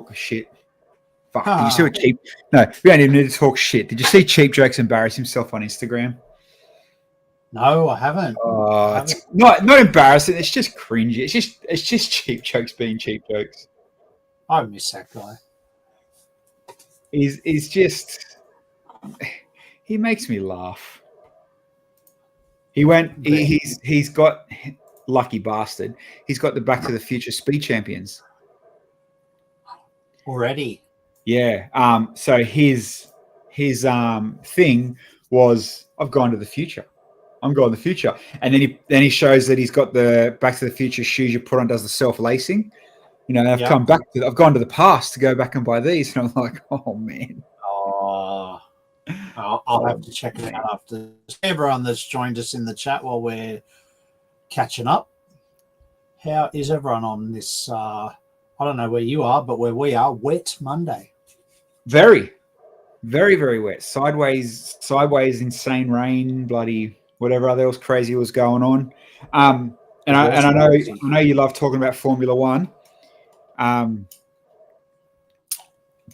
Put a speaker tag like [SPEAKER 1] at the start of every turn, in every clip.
[SPEAKER 1] talk shit. Fuck, did you see what Cheap... No, we don't even need to talk shit. Did you see Cheap Jokes embarrass himself on Instagram?
[SPEAKER 2] No, I haven't.
[SPEAKER 1] It's not embarrassing. It's just cringy. It's just Cheap Jokes being Cheap Jokes.
[SPEAKER 2] I miss that guy.
[SPEAKER 1] He's just... He makes me laugh. He's got... Lucky bastard. He's got the Back to the Future Speed Champions.
[SPEAKER 2] Already?
[SPEAKER 1] Yeah. So his thing was, I've gone to the future. I'm going to the future. And then he shows that he's got the Back to the Future shoes you put on, does the self-lacing. You know, I've gone to the past to go back and buy these. And I'm like, oh man.
[SPEAKER 2] Oh, I'll have to check it out after. Everyone that's joined us in the chat while we're catching up. How is everyone on this? I don't know where you are, but where we are, wet Monday.
[SPEAKER 1] Very, very, very wet. Sideways, insane rain, bloody whatever other else crazy was going on. And I know you love talking about Formula One.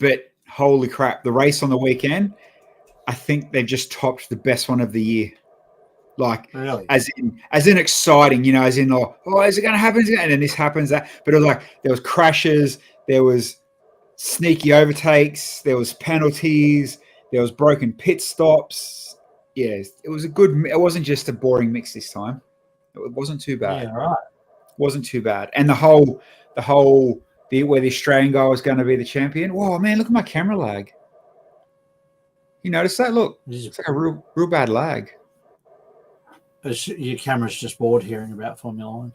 [SPEAKER 1] But holy crap, the race on the weekend, I think they've just topped the best one of the year. Like,
[SPEAKER 2] really?
[SPEAKER 1] as in exciting, you know, as in, is it going to happen? And then this happens, that. But it was like, there was crashes, there was sneaky overtakes, there was penalties, there was broken pit stops. Yeah, it was it wasn't just a boring mix this time. It wasn't too bad.
[SPEAKER 2] Yeah, right.
[SPEAKER 1] It wasn't too bad. And the whole where the Australian guy was going to be the champion. Whoa, man, look at my camera lag. You notice that? Look, it's like a real bad lag.
[SPEAKER 2] Your camera's just bored hearing about Formula One.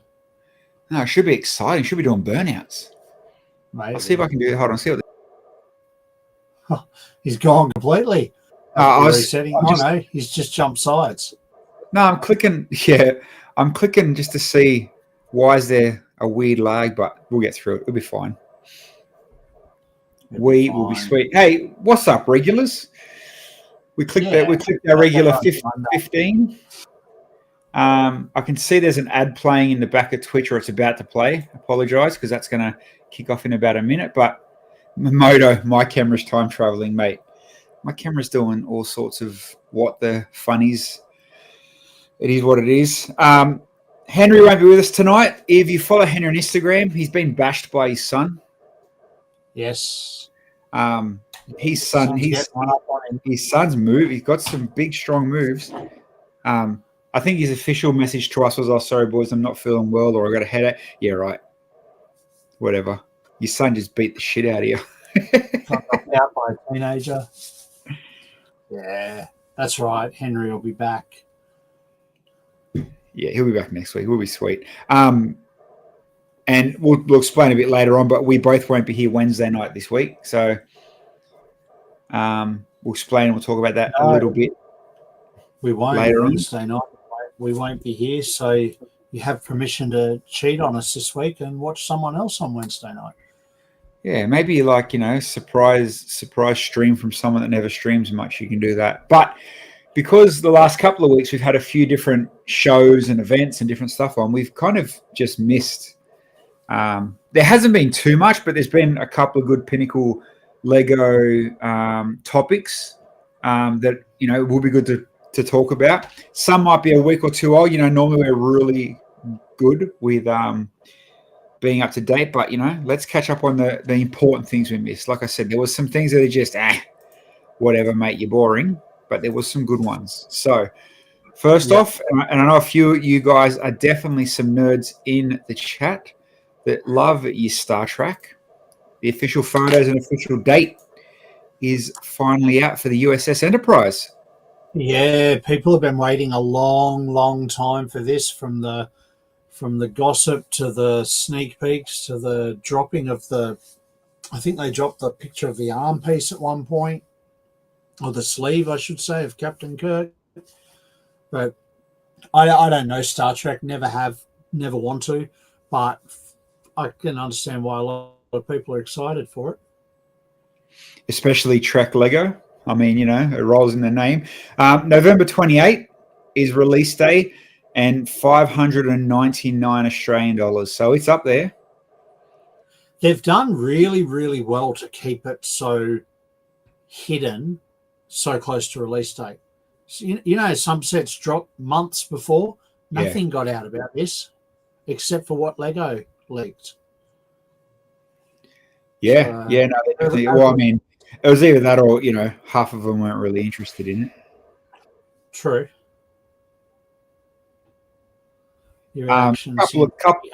[SPEAKER 1] No, it should be exciting. It should be doing burnouts.
[SPEAKER 2] Maybe.
[SPEAKER 1] I'll see if I can do it. Hold on, see what.
[SPEAKER 2] He's gone completely. He's just jumped sides.
[SPEAKER 1] No, I'm clicking. Yeah, I'm clicking just to see why is there a weird lag, but we'll get through it. It'll be fine. We will be sweet. Hey, what's up, regulars? We clicked our regular 15. I can see there's an ad playing in the back of Twitch, or it's about to play. Apologise, because that's going to kick off in about a minute. But Moto, my camera's time traveling, mate. My camera's doing all sorts of what the funnies. It is what it is. Henry won't be with us tonight. If you follow Henry on Instagram, he's been bashed by his son.
[SPEAKER 2] Yes.
[SPEAKER 1] His son's move. He's got some big, strong moves. I think his official message to us was, "Oh, sorry, boys, I'm not feeling well, or I got a headache." Yeah, right. Whatever. Your son just beat the shit out of you.
[SPEAKER 2] Out by a teenager. Yeah, that's right. Henry will be back.
[SPEAKER 1] Yeah, he'll be back next week. We'll be sweet. And we'll explain a bit later on, but we both won't be here Wednesday night this week. So we'll explain and we'll talk about that a little bit.
[SPEAKER 2] We won't
[SPEAKER 1] later
[SPEAKER 2] Wednesday night. We won't be here, so you have permission to cheat on us this week and watch someone else on Wednesday night.
[SPEAKER 1] Yeah, maybe like, surprise stream from someone that never streams much. You can do that. But because the last couple of weeks we've had a few different shows and events and different stuff on, we've kind of just missed. There hasn't been too much, but there's been a couple of good Pinnacle Lego topics that, will be good to talk about. Some might be a week or two old. Normally we're really good with being up to date, but let's catch up on the important things we missed. Like I said, there was some things that are just whatever, mate, you're boring, but there was some good ones. So first off, and I know a few of you guys are definitely some nerds in the chat that love your Star Trek. The official photos and official date is finally out for the USS Enterprise.
[SPEAKER 2] Yeah, people have been waiting a long, long time for this, from the gossip to the sneak peeks to the dropping of I think they dropped the picture of the arm piece at one point, or the sleeve, I should say, of Captain Kirk. But I don't know Star Trek, never want to, but I can understand why a lot of people are excited for it.
[SPEAKER 1] Especially Trek Lego. I mean, it rolls in the name. November 28th is release day, and $599 Australian dollars. So it's up there.
[SPEAKER 2] They've done really, really well to keep it so hidden, so close to release date. So, some sets dropped months before.
[SPEAKER 1] Yeah.
[SPEAKER 2] Nothing got out about this, except for what Lego leaked.
[SPEAKER 1] Yeah,
[SPEAKER 2] So,
[SPEAKER 1] yeah, no, definitely. Well, I mean, it was either that or half of them weren't really interested in it.
[SPEAKER 2] True. Your actions.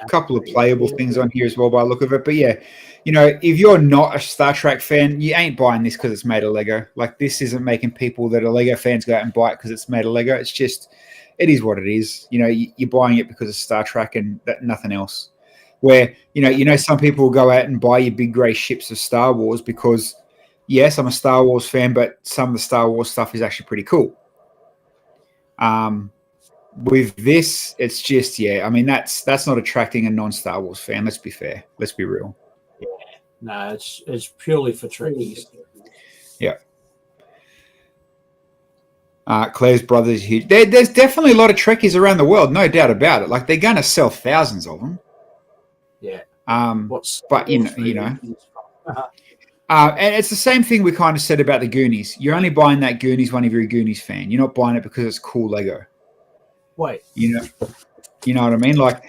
[SPEAKER 1] Couple of playable things on here as well by the look of it. But yeah, if you're not a Star Trek fan, you ain't buying this because it's made of Lego. Like, this isn't making people that are Lego fans go out and buy it because it's made of Lego. It's just, it is what it is. You're buying it because of Star Trek and nothing else. Where some people will go out and buy your big grey ships of Star Wars because, yes, I'm a Star Wars fan, but some of the Star Wars stuff is actually pretty cool. With this, it's just, I mean, that's not attracting a non-Star Wars fan. Let's be fair. Let's be real.
[SPEAKER 2] Yeah. No, it's purely for Trekkies.
[SPEAKER 1] Yeah. Claire's brother's huge. There's definitely a lot of Trekkies around the world, no doubt about it. Like, they're going to sell thousands of them.
[SPEAKER 2] Yeah.
[SPEAKER 1] But and it's the same thing we kind of said about the Goonies. You're only buying that Goonies one if you're a Goonies fan. You're not buying it because it's cool Lego.
[SPEAKER 2] Wait.
[SPEAKER 1] You know what I mean? Like,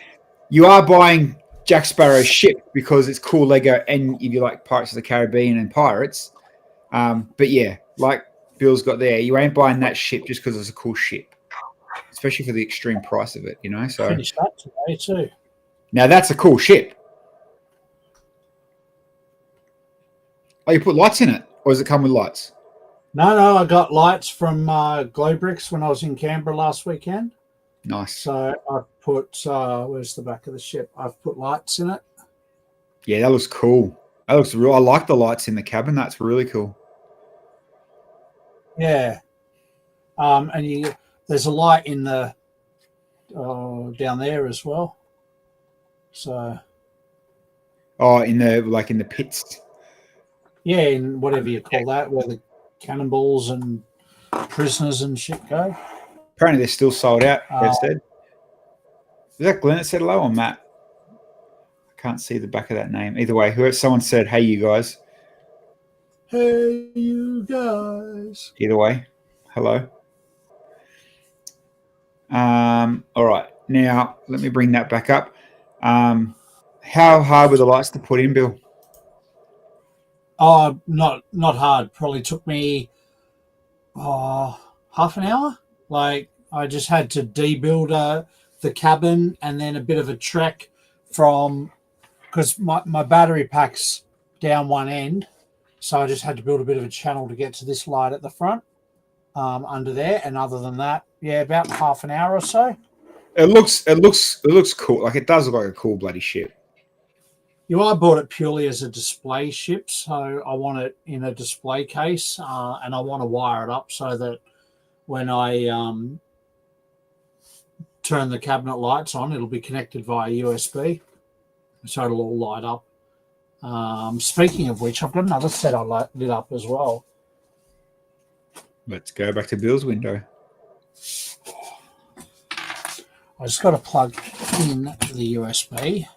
[SPEAKER 1] you are buying Jack Sparrow's ship because it's cool Lego, and if you like Pirates of the Caribbean and pirates. But yeah, like Bill's got there, you ain't buying that ship just because it's a cool ship, especially for the extreme price of it. So
[SPEAKER 2] finished that today too.
[SPEAKER 1] Now that's a cool ship. Oh, you put lights in it, or does it come with lights?
[SPEAKER 2] No, I got lights from Glowbricks when I was in Canberra last weekend.
[SPEAKER 1] Nice.
[SPEAKER 2] So I put, where's the back of the ship? I've put lights in it.
[SPEAKER 1] Yeah, that looks cool. That looks real. I like the lights in the cabin. That's really cool.
[SPEAKER 2] Yeah. And there's a light in the down there as well. So.
[SPEAKER 1] Oh, in the pits.
[SPEAKER 2] Yeah, in whatever you call that, where the cannonballs and prisoners and shit go.
[SPEAKER 1] Apparently, they're still sold out. They've said. Is that Glenn that said hello or Matt? I can't see the back of that name. Either way, someone said, "Hey, you guys."
[SPEAKER 2] Hey, you guys.
[SPEAKER 1] Either way, hello. All right, now let me bring that back up. How hard were the lights to put in, Bill?
[SPEAKER 2] Oh, not hard. Probably took me half an hour. Like, I just had to debuild the cabin and then a bit of a trek because my battery pack's down one end, so I just had to build a bit of a channel to get to this light at the front under there. And other than that, yeah, about half an hour or so.
[SPEAKER 1] It looks cool. Like, it does look like a cool bloody ship.
[SPEAKER 2] I bought it purely as a display ship, so I want it in a display case, and I want to wire it up so that when I turn the cabinet lights on, it'll be connected via USB, so it'll all light up. Speaking of which, I've got another set I lit up as well.
[SPEAKER 1] Let's go back to Bill's window.
[SPEAKER 2] I just got to plug in the USB.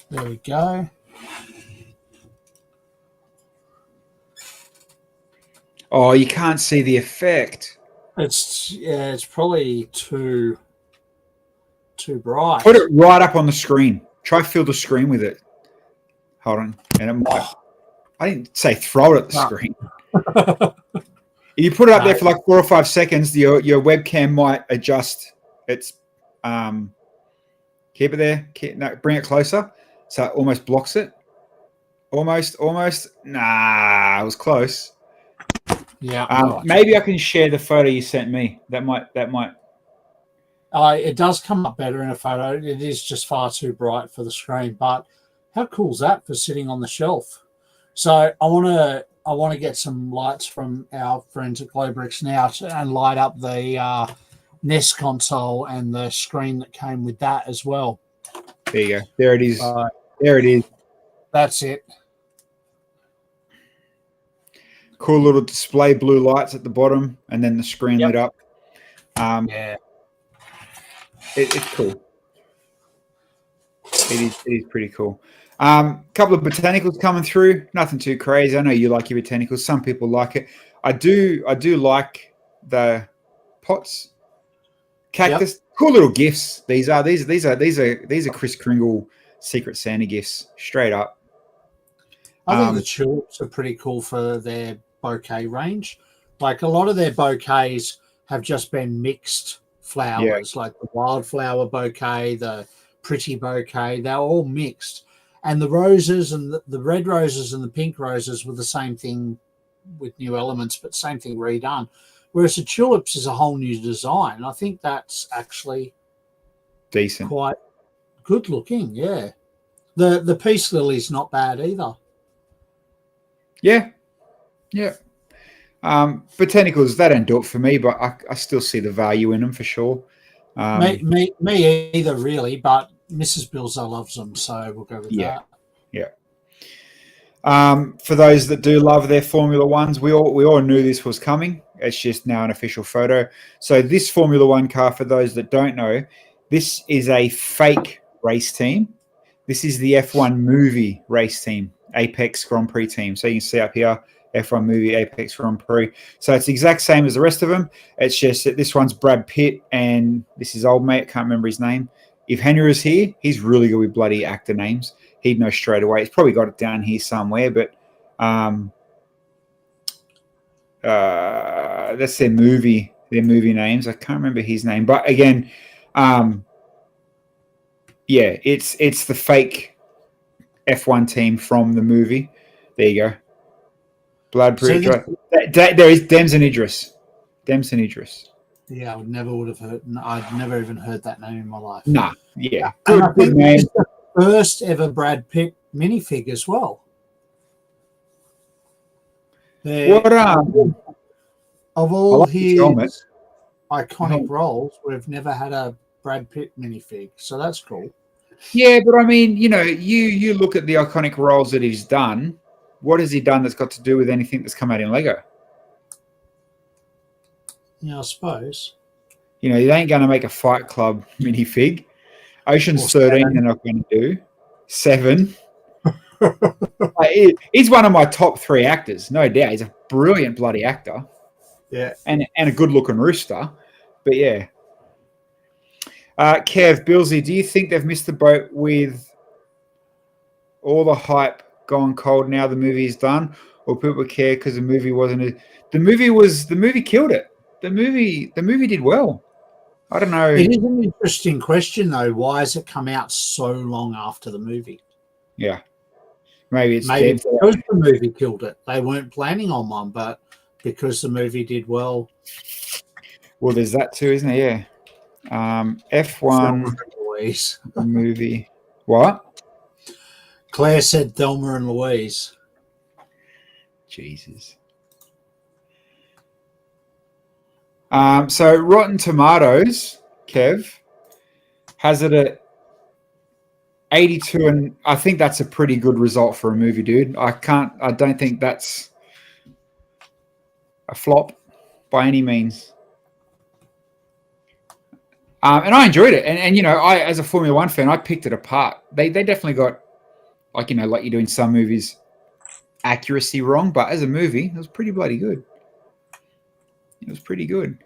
[SPEAKER 2] There we go.
[SPEAKER 1] Oh, you can't see the effect.
[SPEAKER 2] It's probably too bright.
[SPEAKER 1] Put it right up on the screen. Try fill the screen with it. Hold on, and it might. I didn't say throw it at the screen. If you put it up there for like 4 or 5 seconds, your webcam might adjust. It's keep it there. Bring it closer, so it almost blocks it. Almost. Nah, it was close.
[SPEAKER 2] Yeah.
[SPEAKER 1] Maybe I can share the photo you sent me. That might.
[SPEAKER 2] It does come up better in a photo. It is just far too bright for the screen. But how cool is that for sitting on the shelf? So I want to get some lights from our friends at Glowbricks now and light up the NES console and the screen that came with that as well.
[SPEAKER 1] There you go. There it is. There it is.
[SPEAKER 2] That's it.
[SPEAKER 1] Cool little display blue lights at the bottom, and then the screen lit up.
[SPEAKER 2] Yeah.
[SPEAKER 1] It's cool. It is pretty cool. Couple of botanicals coming through. Nothing too crazy. I know you like your botanicals. Some people like it. I do like the pots, cactus.
[SPEAKER 2] Yep.
[SPEAKER 1] Cool little gifts. These are Chris Kringle Secret Santa gifts. Straight up.
[SPEAKER 2] I think the tulips are pretty cool for their bouquet range. Like a lot of their bouquets have just been mixed flowers, like the wildflower bouquet, the pretty bouquet. They're all mixed. And the roses and the red roses and the pink roses were the same thing with new elements, but same thing redone. Whereas the tulips is a whole new design. I think that's actually
[SPEAKER 1] decent,
[SPEAKER 2] quite good looking. Yeah, the peace lily's not bad either.
[SPEAKER 1] Yeah. Botanicals, they don't do it for me, but I still see the value in them for sure.
[SPEAKER 2] Me either, really, but Mrs. Bilsy loves them, so we'll go with that.
[SPEAKER 1] Yeah. For those that do love their Formula Ones, we all knew this was coming. It's just now an official photo. So this Formula One car, for those that don't know, this is a fake race team. This is the F1 movie race team, Apex Grand Prix team. So you can see up here, F1 movie, Apex Grand Prix. So it's the exact same as the rest of them. It's just that this one's Brad Pitt and this is old mate. Can't remember his name. If Henry was here, he's really good with bloody actor names. He'd know straight away. He's probably got it down here somewhere, but that's their movie names. I can't remember his name. But again, it's the fake F1 team from the movie. There you go. Blood Bridge. So there is Dems and Idris.
[SPEAKER 2] Yeah, I would have heard. I'd never even heard that name in my life.
[SPEAKER 1] Nah, yeah.
[SPEAKER 2] And I think this is the first ever Brad Pitt minifig as well.
[SPEAKER 1] What
[SPEAKER 2] of all his iconic roles, we've never had a Brad Pitt minifig, so that's cool.
[SPEAKER 1] Yeah, but I mean, you look at the iconic roles that he's done. What has he done that's got to do with anything that's come out in Lego?
[SPEAKER 2] Yeah, I suppose.
[SPEAKER 1] You ain't going to make a Fight Club minifig. Ocean's 13, they're not going to do. 7. He's one of my top 3 actors, no doubt. He's a brilliant bloody actor.
[SPEAKER 2] Yeah.
[SPEAKER 1] And a good-looking rooster. But, yeah. Kev, Bilsy, do you think they've missed the boat with all the hype gone cold now the movie is done? Or people care because the movie wasn't... The movie killed it. The movie did well. I don't know.
[SPEAKER 2] It is an interesting question, though. Why has it come out so long after the movie?
[SPEAKER 1] Yeah. Maybe
[SPEAKER 2] because the movie killed it. They weren't planning on one, but because the movie did well.
[SPEAKER 1] Well, there's that too, isn't there? Yeah. F1 movie. What?
[SPEAKER 2] Claire said Thelma and Louise.
[SPEAKER 1] Jesus. So Rotten Tomatoes, Kev, has it at 82, and I think that's a pretty good result for a movie, dude. I don't think that's a flop by any means. And I enjoyed it. And I, as a Formula One fan, I picked it apart. They definitely got, like you do in some movies, accuracy wrong, but as a movie, it was pretty bloody good. It was pretty good.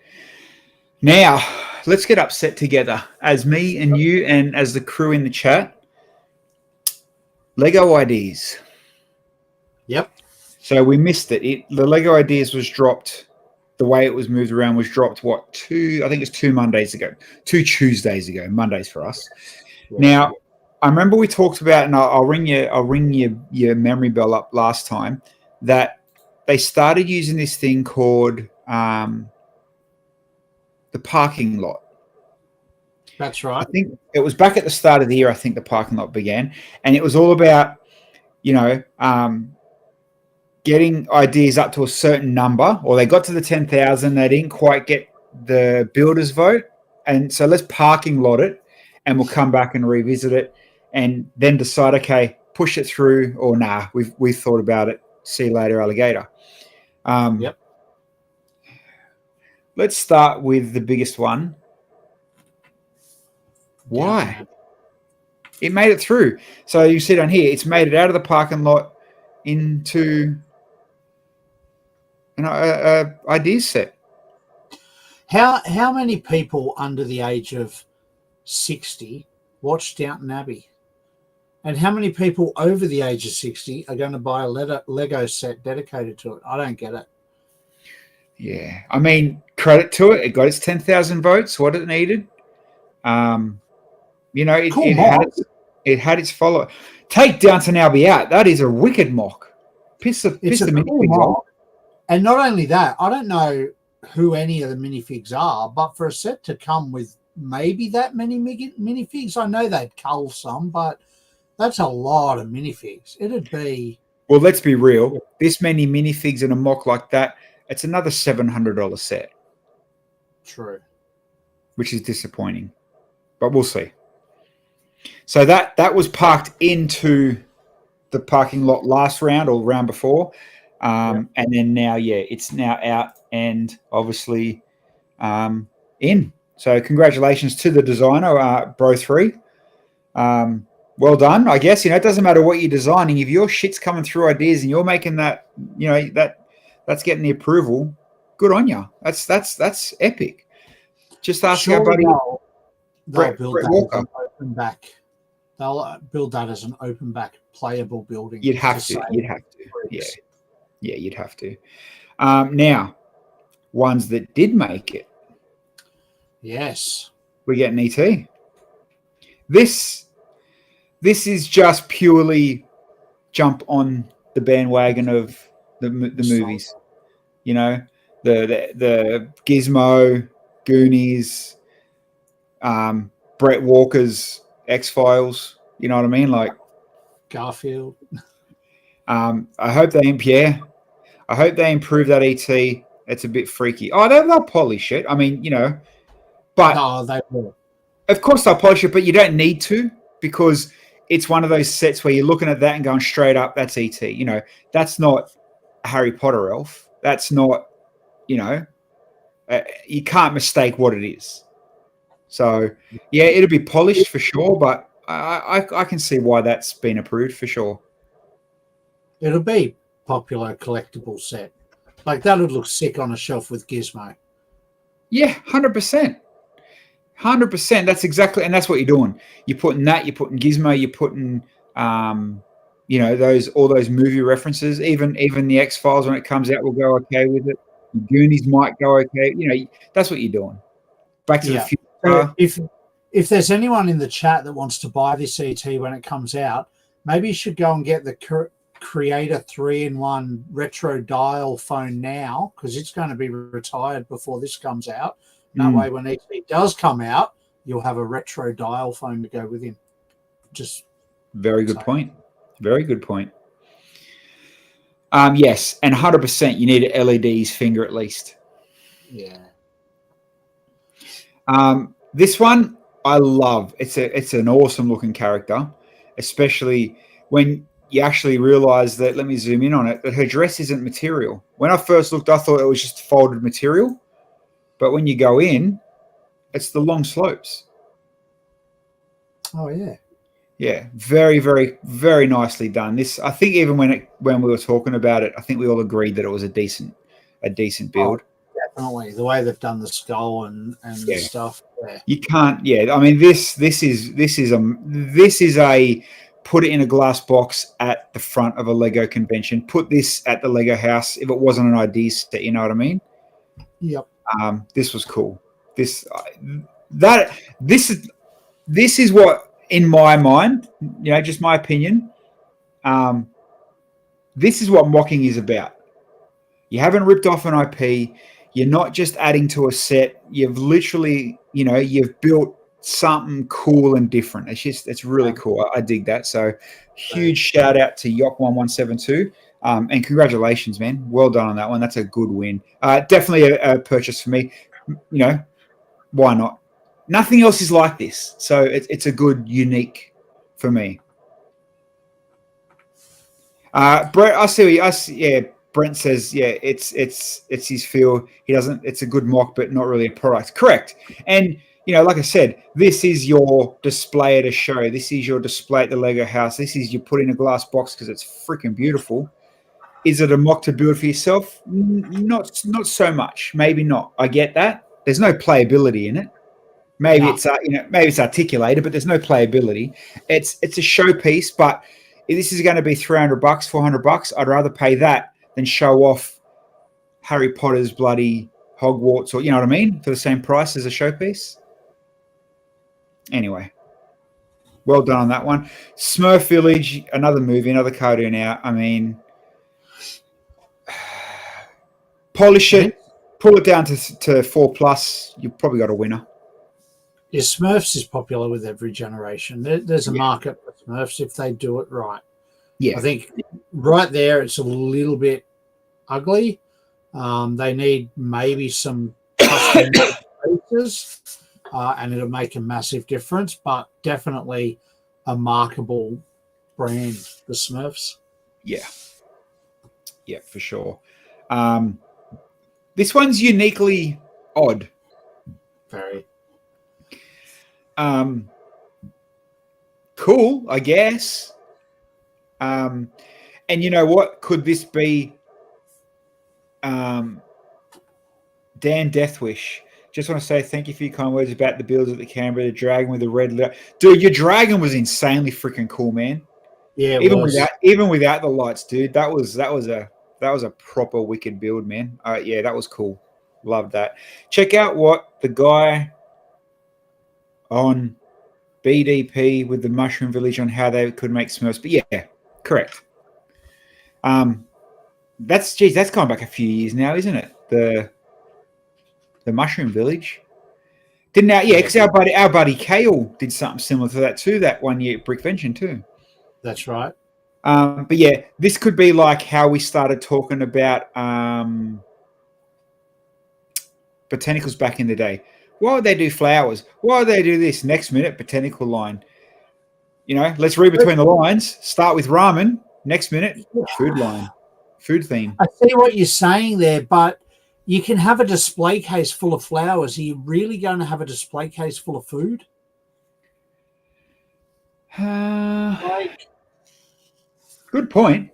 [SPEAKER 1] Now, let's get upset together as me and you and as the crew in the chat. Lego IDs.
[SPEAKER 2] Yep.
[SPEAKER 1] So we missed it. The Lego Ideas was dropped. The way it was moved around was dropped. I think it's 2 Mondays ago. 2 Tuesdays ago. Mondays for us. Yeah. Now, I remember we talked about, and I'll ring your memory bell up last time, that they started using this thing called the parking lot.
[SPEAKER 2] That's right.
[SPEAKER 1] I think it was back at the start of the year. I think the parking lot began, and it was all about, getting ideas up to a certain number, or they got to the 10,000. They didn't quite get the builders vote, and so let's parking lot it, and we'll come back and revisit it, and then decide, okay, push it through, or nah, we've thought about it. See you later, alligator.
[SPEAKER 2] Yep.
[SPEAKER 1] Let's start with the biggest one. Why? It made it through. So you see down here, it's made it out of the parking lot into an ideas set.
[SPEAKER 2] How many people under the age of 60 watch Downton Abbey? And how many people over the age of 60 are going to buy a Lego set dedicated to it? I don't get it.
[SPEAKER 1] Yeah. I mean, credit to it. It got its 10,000 votes, what it needed. You know, it had its follow. Take Downton Abbey out. That is a wicked mock. Piss the minifigs off.
[SPEAKER 2] And not only that, I don't know who any of the minifigs are, but for a set to come with maybe that many minifigs, I know they'd cull some, but that's a lot of minifigs. It'd be...
[SPEAKER 1] Well, let's be real. This many minifigs in a mock like that, it's another $700 set.
[SPEAKER 2] True.
[SPEAKER 1] Which is disappointing. But we'll see. So that was parked into the parking lot last round or round before. And then now, it's now out and obviously in. So congratulations to the designer, Bro3. Well done, I guess. You know, it doesn't matter what you're designing. If your shit's coming through ideas and you're making that, you know, that's getting the approval, good on you. That's epic. Just ask our buddy
[SPEAKER 2] They'll build that as an open back. They'll build that as an open back playable building.
[SPEAKER 1] You'd have to. Yeah. Yeah, you'd have to. Now, ones that did make it.
[SPEAKER 2] Yes.
[SPEAKER 1] We get an ET. This is just purely jump on the bandwagon of the movies. You know, the Gizmo, Goonies, Brett Walker's X-Files. You know what I mean? Like
[SPEAKER 2] Garfield.
[SPEAKER 1] I hope they improve that ET. It's a bit freaky. Oh, they'll polish it. I mean, you know, but
[SPEAKER 2] they will.
[SPEAKER 1] Of course they'll polish it, but you don't need to because it's one of those sets where you're looking at that and going straight up, that's ET. You know, that's not a Harry Potter elf. That's not, you know, you can't mistake what it is. So, yeah, it'll be polished for sure, but I can see why that's been approved for sure.
[SPEAKER 2] It'll be popular collectible set. Like that would look sick on a shelf with Gizmo.
[SPEAKER 1] Yeah, 100%. 100%. That's exactly, and that's what you're doing. You're putting Gizmo, you're putting, you know, all those movie references. Even the X-Files when it comes out will go okay with it. The Goonies might go okay. You know, that's what you're doing. Back to the future.
[SPEAKER 2] If there's anyone in the chat that wants to buy this ET when it comes out, maybe you should go and get the Creator 3-in-1 retro dial phone now because it's going to be retired before this comes out. That way, when ET does come out, you'll have a retro dial phone to go with him. Just
[SPEAKER 1] very good point. Very good point. Yes, and 100% you need an LED's finger at least.
[SPEAKER 2] Yeah.
[SPEAKER 1] This one I love. It's an awesome looking character, especially when you actually realize that, let me zoom in on it, that her dress isn't material. When I first looked, I thought it was just folded material. But when you go in, it's the long slopes.
[SPEAKER 2] Oh, yeah.
[SPEAKER 1] Yeah, very, very, very nicely done. This, I think, even when we were talking about it, I think we all agreed that it was a decent build.
[SPEAKER 2] Oh, definitely, the way they've done the skull and the stuff. Yeah.
[SPEAKER 1] You can't. Yeah, I mean, this is a put it in a glass box at the front of a Lego convention. Put this at the Lego house if it wasn't an idea set. You know what I mean?
[SPEAKER 2] Yep.
[SPEAKER 1] This was cool. This is what, in my mind, you know, just my opinion. This is what mocking is about. You haven't ripped off an IP. You're not just adding to a set. You've literally, you know, you've built something cool and different. It's really cool. I dig that. So huge shout out to Yok1172. And congratulations, man. Well done on that one. That's a good win. Definitely a purchase for me. You know, why not? Nothing else is like this. So it's a good, unique for me. Brett, I see. Brent says, it's his feel. He doesn't. It's a good mock, but not really a product. Correct. And like I said, this is your display at a show. This is your display at the Lego house. This is you put in a glass box because it's freaking beautiful. Is it a mock to build for yourself? Not so much. Maybe not. I get that. There's no playability in it. Maybe
[SPEAKER 2] No.
[SPEAKER 1] it's maybe it's articulated, but there's no playability. It's a showpiece, but if this is going to be $300, $400, I'd rather pay that than show off Harry Potter's bloody Hogwarts, or you know what I mean, for the same price as a showpiece. Anyway, well done on that one. Smurf Village, another movie, another cartoon out. I mean, polish it, pull it down to 4+. You've probably got a winner.
[SPEAKER 2] Yeah, Smurfs is popular with every generation. There's a market for Smurfs if they do it right.
[SPEAKER 1] Yeah,
[SPEAKER 2] I think right there it's a little bit ugly. They need maybe some custom features, and it'll make a massive difference. But definitely a markable brand, the Smurfs.
[SPEAKER 1] Yeah, for sure. This one's uniquely odd.
[SPEAKER 2] Very.
[SPEAKER 1] Cool, I guess. And you know what? Could this be Dan Deathwish? Just want to say thank you for your kind words about the builds at the Canberra, the dragon with the red light. Dude, your dragon was insanely freaking cool, man.
[SPEAKER 2] Yeah,
[SPEAKER 1] even without the lights, dude. That was a proper wicked build, man. Yeah, that was cool. Loved that. Check out what the guy on BDP with the Mushroom Village on how they could make Smurfs. But yeah, correct. That's gone back a few years now, isn't it? The Mushroom Village. Because our buddy Kale did something similar to that too, that one year at Brickvention too.
[SPEAKER 2] That's right.
[SPEAKER 1] But yeah, this could be like how we started talking about botanicals back in the day. Why would they do flowers? Why would they do this? Next minute, botanical line. Let's read between the lines. Start with ramen. Next minute, food line. Food theme.
[SPEAKER 2] I see what you're saying there, but you can have a display case full of flowers. Are you really going to have a display case full of food?
[SPEAKER 1] Good point.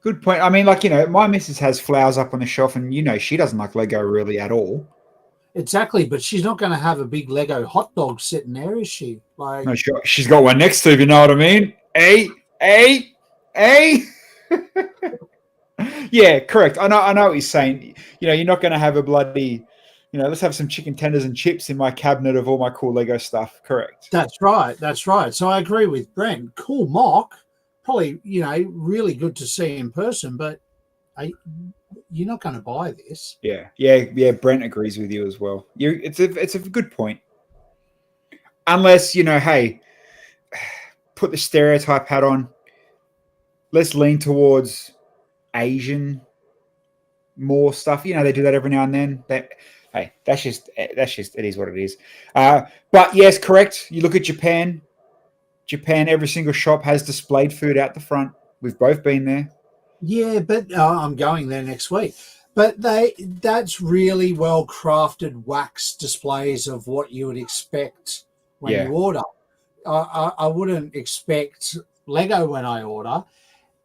[SPEAKER 1] Good point. I mean, my missus has flowers up on the shelf, and she doesn't like Lego really at all.
[SPEAKER 2] Exactly, but she's not going to have a big Lego hot dog sitting there, is she?
[SPEAKER 1] No, she's got one next to, if you know what I mean. Hey. Yeah, correct. I know what you're saying. You're not going to have a bloody, let's have some chicken tenders and chips in my cabinet of all my cool Lego stuff. Correct.
[SPEAKER 2] That's right. So I agree with Brent. Cool mock. Probably, really good to see in person, but you're not going to buy this.
[SPEAKER 1] Yeah. Brent agrees with you as well. It's a good point. Unless, hey, put the stereotype hat on. Let's lean towards Asian more stuff. They do that every now and then. That's just it is what it is. But yes, correct. You look at Japan, every single shop has displayed food out the front. We've both been there.
[SPEAKER 2] Yeah, but I'm going there next week. But that's really well crafted wax displays of what you would expect when you order. I wouldn't expect Lego when I order.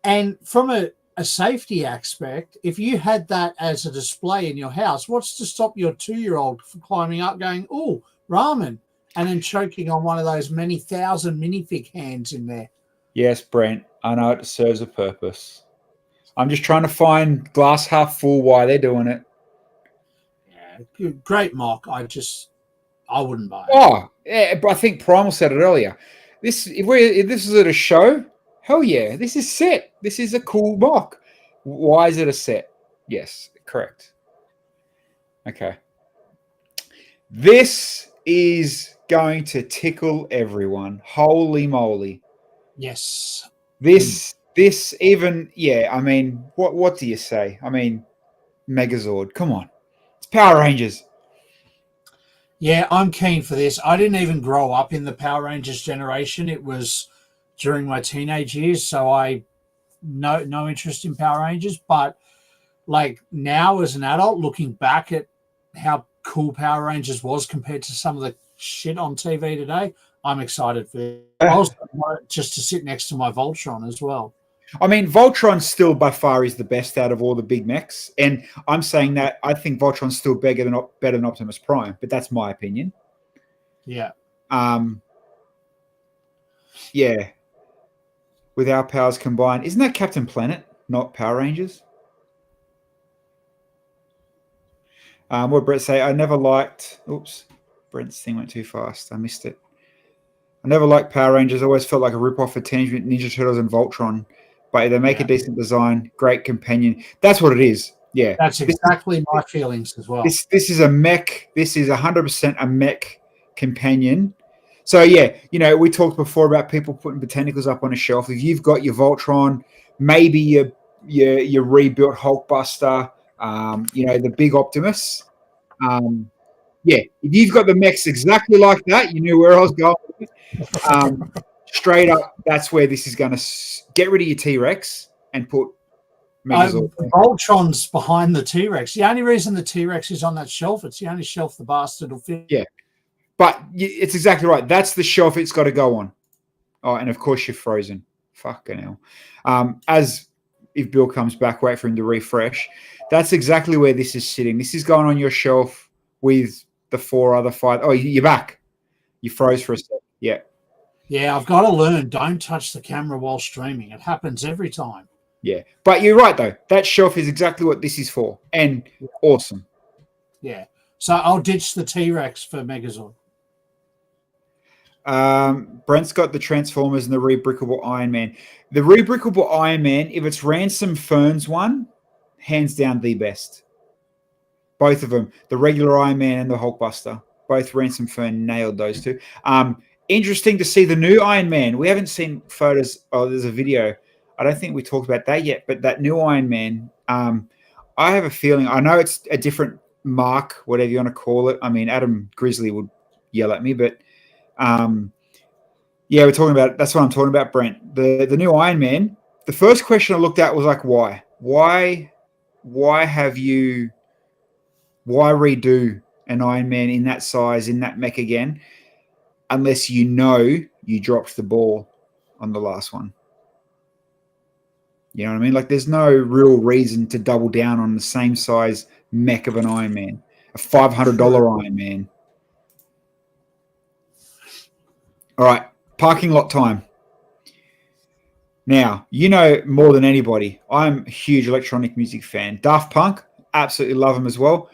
[SPEAKER 2] And from a safety aspect, if you had that as a display in your house, what's to stop your 2-year-old from climbing up going, oh, ramen, and then choking on one of those many thousand minifig hands in there?
[SPEAKER 1] Yes, Brent, I know it serves a purpose. I'm just trying to find glass half full why they're doing it.
[SPEAKER 2] Yeah, great mock. I wouldn't buy it.
[SPEAKER 1] Oh, yeah, but I think Primal said it earlier. If this is at a show, hell yeah, this is set. This is a cool mock. Why is it a set? Yes, correct. Okay. This is going to tickle everyone. Holy moly.
[SPEAKER 2] Yes.
[SPEAKER 1] This even, I mean, what do you say? I mean, Megazord, come on. It's Power Rangers.
[SPEAKER 2] Yeah, I'm keen for this. I didn't even grow up in the Power Rangers generation. It was during my teenage years, so I no interest in Power Rangers. But like now as an adult, looking back at how cool Power Rangers was compared to some of the shit on TV today, I'm excited for it. I
[SPEAKER 1] Yeah.
[SPEAKER 2] also want it just to sit next to my Voltron as well.
[SPEAKER 1] I mean, Voltron still by far is the best out of all the big mechs, and I'm saying that I think Voltron's still better than Optimus Prime, but that's my opinion.
[SPEAKER 2] Yeah.
[SPEAKER 1] Yeah. With our powers combined, isn't that Captain Planet, not Power Rangers? What Brett say? I never liked. Oops, Brent's thing went too fast. I missed it. I never liked Power Rangers. I always felt like a rip-off of Teenage Mutant Ninja Turtles and Voltron. But they make a decent design, great companion. That's what it is. Yeah.
[SPEAKER 2] That's exactly my feelings as well.
[SPEAKER 1] This is a mech. This is 100% a mech companion. So, yeah, we talked before about people putting botanicals up on a shelf. If you've got your Voltron, maybe your rebuilt Hulkbuster, the big Optimus. If you've got the mechs exactly like that, you knew where I was going. Straight up, that's where this is going to get rid of your T-Rex and put Megazord.
[SPEAKER 2] Voltron's behind the T-Rex. The only reason the T-Rex is on that shelf, it's the only shelf the bastard will fit.
[SPEAKER 1] Yeah, but it's exactly right. That's the shelf it's got to go on. Oh, and of course you're frozen. Fucking hell. As if Bill comes back, wait for him to refresh. That's exactly where this is sitting. This is going on your shelf with the 5. Oh, you're back. You froze for a second. Yeah.
[SPEAKER 2] Yeah, I've got to learn. Don't touch the camera while streaming. It happens every time.
[SPEAKER 1] Yeah. But you're right, though. That shelf is exactly what this is for. And awesome.
[SPEAKER 2] Yeah. So I'll ditch the T-Rex for Megazord.
[SPEAKER 1] Brent's got the Transformers and the rebrickable Iron Man. The rebrickable Iron Man, if it's Ransom Fern's one, hands down the best. Both of them. The regular Iron Man and the Hulkbuster. Both Ransom Fern nailed those two. Interesting to see the new Iron Man. We haven't seen photos. Oh, there's a video. I don't think we talked about that yet, but that new Iron Man, I have a feeling, I know it's a different mark, whatever you want to call it. I mean, Adam Grizzly would yell at me, but we're talking about, that's what I'm talking about, Brent. The new Iron Man, the first question I looked at was like, why? Why redo an Iron Man in that size, in that mech again? Unless you dropped the ball on the last one. You know what I mean? Like, there's no real reason to double down on the same size mech of an Iron Man, a $500 Iron Man. All right, parking lot time. Now, more than anybody, I'm a huge electronic music fan. Daft Punk, absolutely love them as well.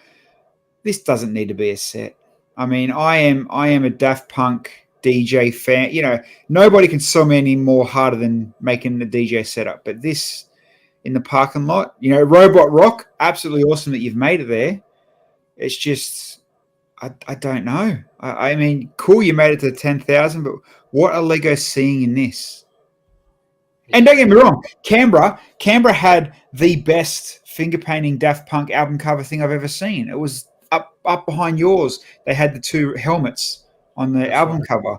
[SPEAKER 1] This doesn't need to be a set. I mean, I am a Daft Punk DJ fan. Nobody can sell me any more harder than making the DJ setup. But this in the parking lot, Robot Rock, absolutely awesome that you've made it there. It's just, I don't know. I mean, cool, you made it to 10,000, but what are Lego seeing in this? And don't get me wrong, Canberra had the best finger painting Daft Punk album cover thing I've ever seen. It was up behind yours. They had the two helmets on the album cover.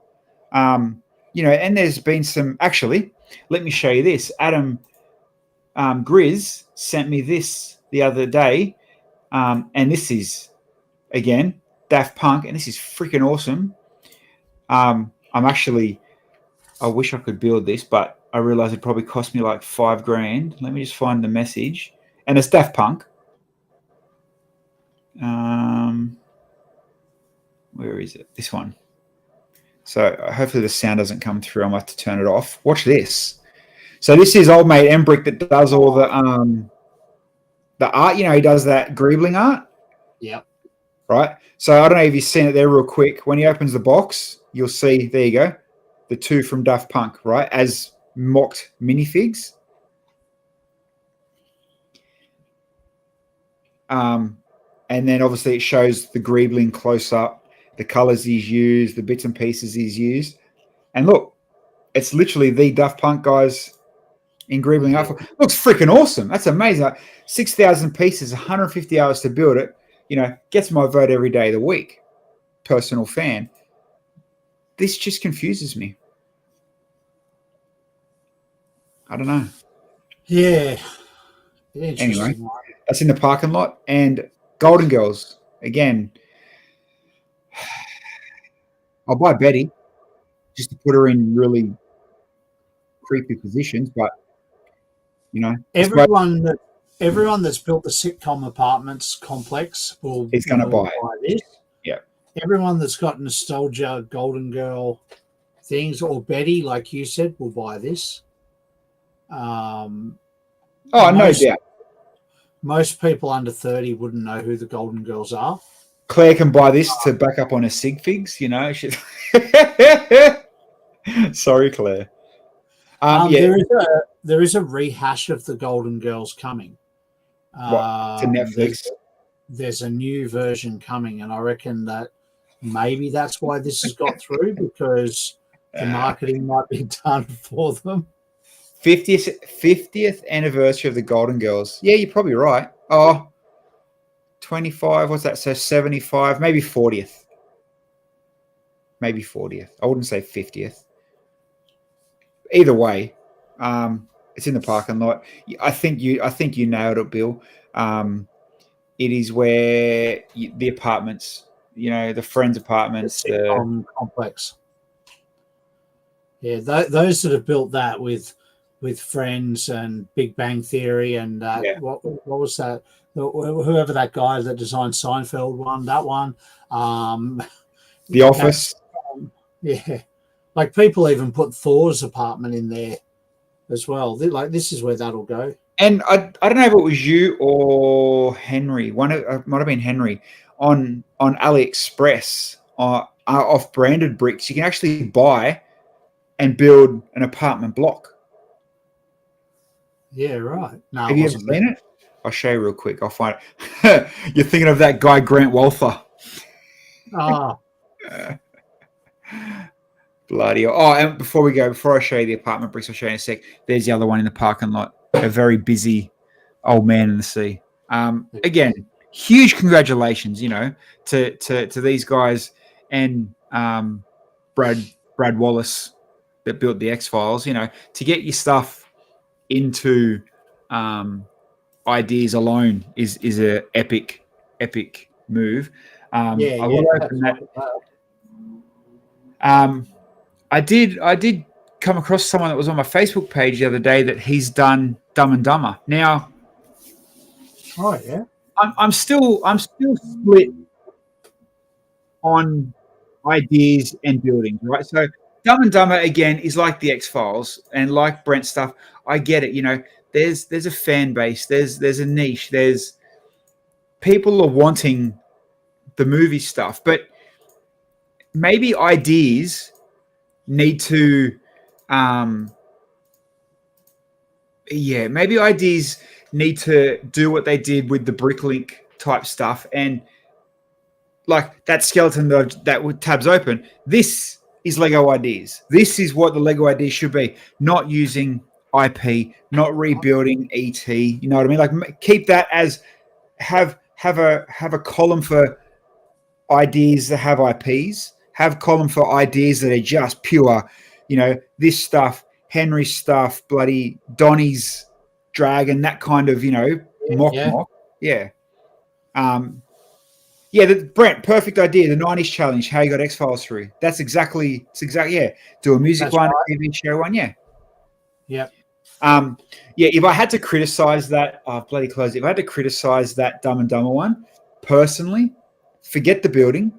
[SPEAKER 1] And there's been some, actually, let me show you this. Adam Grizz sent me this the other day. And this is, again, Daft Punk, and this is freaking awesome. I wish I could build this, but I realized it probably cost me like $5,000. Let me just find the message. And it's Daft Punk. Where is it? This one. So hopefully the sound doesn't come through. I might have to turn it off. Watch this. So this is old mate Embrick that does all the art. He does that greebling art.
[SPEAKER 2] Yep.
[SPEAKER 1] Right. So I don't know if you've seen it there real quick. When he opens the box, you'll see, there you go, the two from Daft Punk, right, as mocked minifigs. And then obviously it shows the greebling close up, the colors he's used, the bits and pieces he's used. And look, it's literally the Daft Punk guys in greebling art. Looks freaking awesome. That's amazing. Like 6,000 pieces, 150 hours to build it. Gets my vote every day of the week. Personal fan. This just confuses me. I don't know.
[SPEAKER 2] Yeah.
[SPEAKER 1] Anyway, that's in the parking lot. And Golden Girls, again, I'll buy Betty just to put her in really creepy positions, but I suppose
[SPEAKER 2] Everyone that's built the sitcom apartments complex will
[SPEAKER 1] he's going to buy
[SPEAKER 2] buy
[SPEAKER 1] it.
[SPEAKER 2] this.
[SPEAKER 1] Yeah.
[SPEAKER 2] Everyone that's got nostalgia, Golden Girl things, or Betty, like you said, will buy this.
[SPEAKER 1] No doubt.
[SPEAKER 2] Most people under 30 wouldn't know who the Golden Girls are.
[SPEAKER 1] Claire can buy this to back up on her sig figs, Sorry, Claire.
[SPEAKER 2] There is a rehash of the Golden Girls coming.
[SPEAKER 1] To Netflix.
[SPEAKER 2] There's a new version coming, and I reckon that maybe that's why this has got through, because the marketing might be done for them.
[SPEAKER 1] 50th anniversary of the Golden Girls. Yeah, you're probably right. 25, what's that? So 75, maybe 40th. Maybe 40th. I wouldn't say 50th. Either way, it's in the parking lot. I think you nailed it, Bill. It is where the apartments, the friends' apartments,
[SPEAKER 2] the complex. Yeah, those that have built that with Friends and Big Bang Theory and what was that? Whoever that guy that designed Seinfeld one, that one.
[SPEAKER 1] The Office.
[SPEAKER 2] Yeah. Like people even put Thor's apartment in there as well. Like this is where that'll go.
[SPEAKER 1] And I don't know if it was you or Henry. It might have been Henry on AliExpress off branded bricks. You can actually buy and build an apartment block.
[SPEAKER 2] Yeah, right. No,
[SPEAKER 1] have you ever seen it? I'll show you real quick. I'll find it. You're thinking of that guy Grant Walther. Bloody. And before I show you the apartment bricks, I'll show you in a sec. There's the other one in the parking lot. A very busy old man in the sea. Again, huge congratulations, to these guys and Brad Wallace that built the X-Files, to get your stuff into ideas alone is a epic move. I will open that. I did come across someone that was on my Facebook page the other day that he's done Dumb and Dumber. Now, I'm still split on ideas and buildings, right? So Dumb and Dumber again is like the X-Files and like Brent stuff. I get it, there's a fan base, there's a niche, there's people are wanting the movie stuff, but maybe ideas need to do what they did with the Bricklink type stuff, and like that skeleton that with tabs open, this is Lego ideas. This is what the Lego ideas should be, not using IP, not rebuilding ET, you know what I mean? Like keep that as have a column for ideas that have IPs, have a column for ideas that are just pure, this stuff, Henry's stuff, bloody Donnie's dragon, that kind of, mock. Yeah. Brent, perfect idea. The 90s challenge, how you got X-Files through. That's exactly. Do a music one, a TV show one, yeah.
[SPEAKER 2] Yeah.
[SPEAKER 1] If I had to criticize that, if I had to criticize that Dumb and Dumber one, personally, forget the building,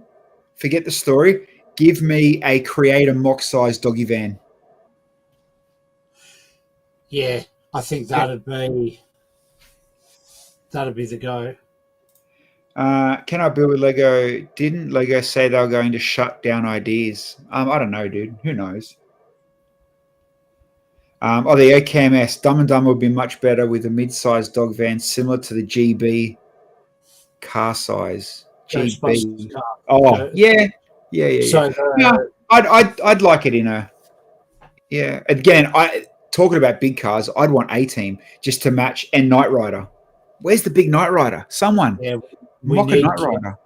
[SPEAKER 1] forget the story, give me a creator mock-sized doggy van.
[SPEAKER 2] Yeah, I think that'd be the go.
[SPEAKER 1] Can I build with Lego? Didn't Lego say they were going to shut down ideas? I don't know, dude. Who knows? The OKMS Dumb and Dumber would be much better with a mid-sized dog van similar to the GB car size. GB. Oh, yeah. So, I'd like it in a. Yeah. Again, talking about big cars, I'd want A-Team just to match, and Knight Rider. Where's the big Knight Rider? Someone.
[SPEAKER 2] Yeah.
[SPEAKER 1] Mock a Knight Rider.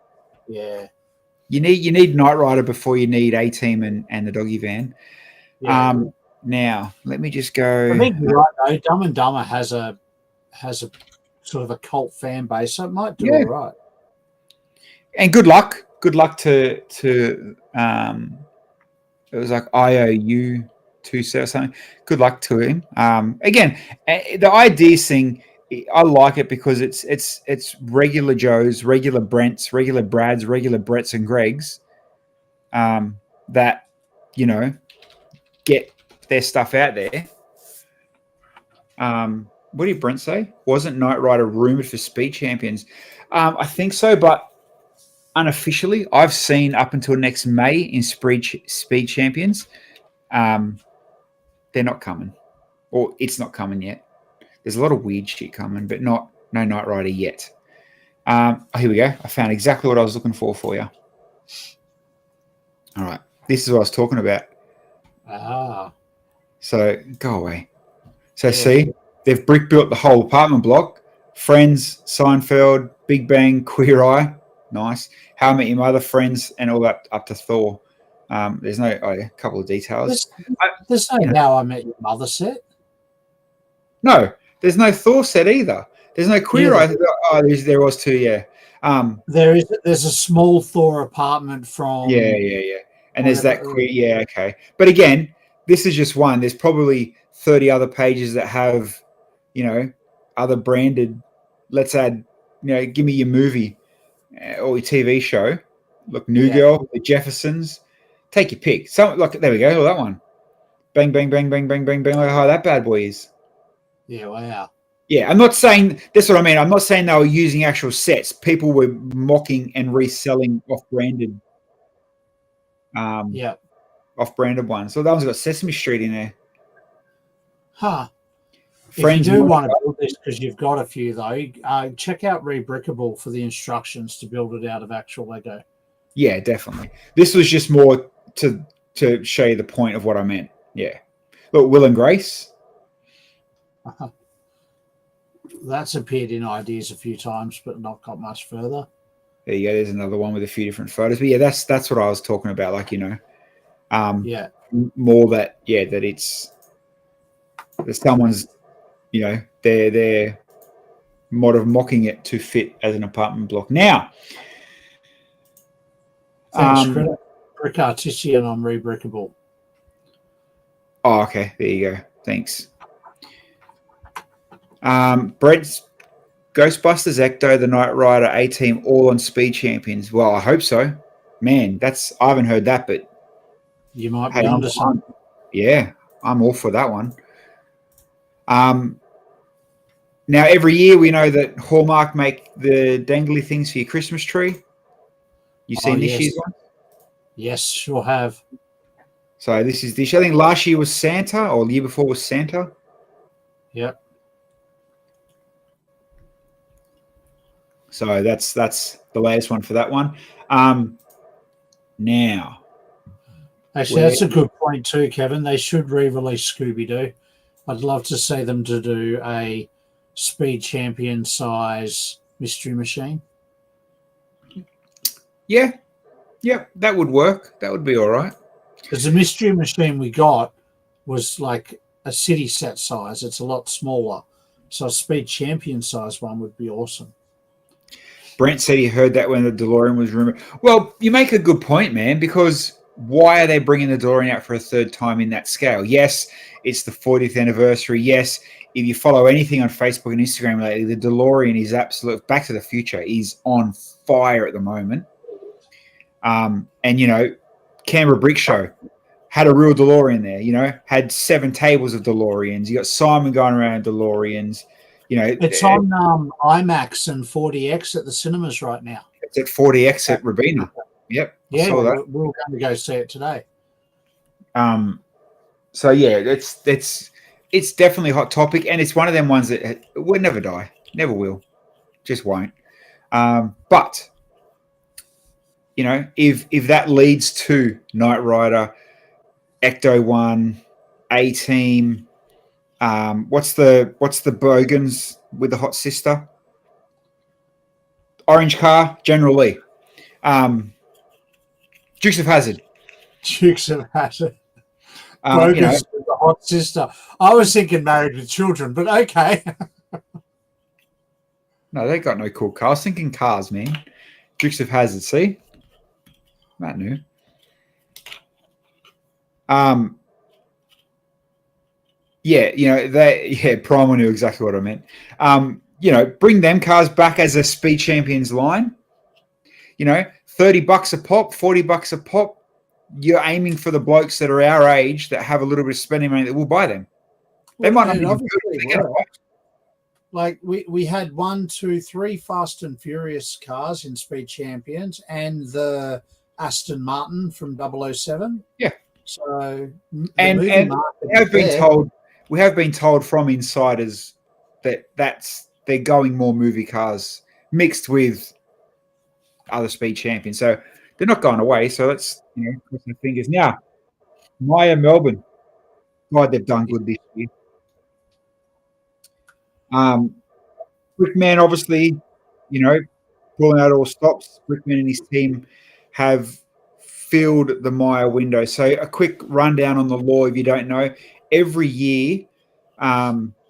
[SPEAKER 2] Yeah.
[SPEAKER 1] You need Knight Rider before you need A-Team and the doggy van. Yeah. Now let me just go.
[SPEAKER 2] I think you're right though. Dumb and Dumber has a sort of a cult fan base, so it might do all right.
[SPEAKER 1] And good luck good luck to it was like IOU 2 set or something. Good luck to him. Again, the ideas thing, I like it because it's regular Joes, regular Brents, regular Brads, regular Bretts and Gregs that get their stuff out there. What did Brent say? Wasn't Knight Rider rumored for Speed Champions? I think so, but unofficially, I've seen up until next May in Speed Champions, they're not coming, or it's not coming yet. There's a lot of weird shit coming, but no Knight Rider yet. Here we go. I found exactly what I was looking for you. All right. This is what I was talking about. So go away. So see, they've brick built the whole apartment block. Friends, Seinfeld, Big Bang, Queer Eye. Nice. How I Met Your Mother, Friends, and all that up to Thor. There's a couple of details.
[SPEAKER 2] There's no How I Met Your Mother set.
[SPEAKER 1] No, there's no Thor set either. There's no Queer Eye. Oh, there was too. Yeah.
[SPEAKER 2] There's a small Thor apartment from.
[SPEAKER 1] Yeah. And there's that queer. Yeah. Okay. But again, this is just one. There's probably 30 other pages that have, other branded. Let's add. Give me your movie or your TV show. Look, New Girl, The Jeffersons. Take your pick. There we go. Look, that one. Bang, bang, bang, bang, bang, bang, bang. Look how that bad boy is.
[SPEAKER 2] Yeah, wow.
[SPEAKER 1] Yeah, I'm not saying that's what I mean. I'm not saying they were using actual sets. People were mocking and reselling off-branded. Off-branded ones. So that one's got Sesame Street in there.
[SPEAKER 2] Huh.
[SPEAKER 1] Friends,
[SPEAKER 2] if you do want to build this, because you've got a few though, check out Rebrickable for the instructions to build it out of actual Lego. Yeah,
[SPEAKER 1] definitely. This was just more to show you the point of what I meant. Yeah. Look, Will and Grace.
[SPEAKER 2] That's appeared in ideas a few times, but not got much further.
[SPEAKER 1] There you go. There's another one with a few different photos. But yeah, that's what I was talking about. More that it's that someone's, they're mocking it to fit as an apartment block. Now,
[SPEAKER 2] thanks, Brick Artisan on Rebrickable.
[SPEAKER 1] Oh, okay. There you go. Thanks. Brett's Ghostbusters, Ecto, the Knight Rider, A-Team, all on Speed Champions. Well, I hope so. Man, I haven't heard that, but
[SPEAKER 2] you might be onto something.
[SPEAKER 1] Yeah, I'm all for that one. Now, every year we know that Hallmark make the dangly things for your Christmas tree. You seen this year's one?
[SPEAKER 2] Yes, sure have.
[SPEAKER 1] So this is I think last year was Santa, or the year before was Santa.
[SPEAKER 2] Yep.
[SPEAKER 1] So that's the latest one for that one. Now,
[SPEAKER 2] actually, that's a good point too, Kevin. They should re-release Scooby-Doo. I'd love to see them to do a Speed Champion size Mystery Machine.
[SPEAKER 1] Yeah, that would work. That would be all right.
[SPEAKER 2] Because the Mystery Machine we got was like a city set size. It's a lot smaller. So a Speed Champion size one would be awesome.
[SPEAKER 1] Brent said he heard that when the DeLorean was rumored. Well, you make a good point, man, because why are they bringing the DeLorean out for a third time in that scale? Yes, it's the 40th anniversary. Yes, if you follow anything on Facebook and Instagram lately, the DeLorean is absolute. Back to the Future is on fire at the moment. And, Canberra Brick Show had a real DeLorean there, had 7 tables of DeLoreans. You got Simon going around DeLoreans.
[SPEAKER 2] It's on IMAX and 40X at the cinemas right now.
[SPEAKER 1] It's at 40X at Robina. Yep.
[SPEAKER 2] Yeah, we're going to go see it today.
[SPEAKER 1] So yeah, it's definitely a hot topic, and it's one of them ones that will never die, never will, just won't. But if that leads to Knight Rider, Ecto 1, A-Team. What's the Bogans with the hot sister? Orange car, General Lee. Dukes of Hazzard.
[SPEAKER 2] Dukes of Hazzard. Bogans with the hot sister. I was thinking Married with Children, but okay.
[SPEAKER 1] No, they got no cool cars. I was thinking cars, man. Dukes of Hazzard, see? Matt knew. Primal knew exactly what I meant. Bring them cars back as a Speed Champions line. $30 a pop, $40 a pop. You're aiming for the blokes that are our age that have a little bit of spending money that will buy them. They might not even
[SPEAKER 2] like we had 1, 2, 3 Fast and Furious cars in Speed Champions and the Aston Martin from 007.
[SPEAKER 1] Yeah.
[SPEAKER 2] So
[SPEAKER 1] and we have been told from insiders that they're going more movie cars mixed with other Speed Champions. So they're not going away. So let's cross our fingers. Now, Maya Melbourne. God, they've done good this year. Brickman, obviously, pulling out all stops. Brickman and his team have filled the Maya window. So a quick rundown on the law, if you don't know. Every year,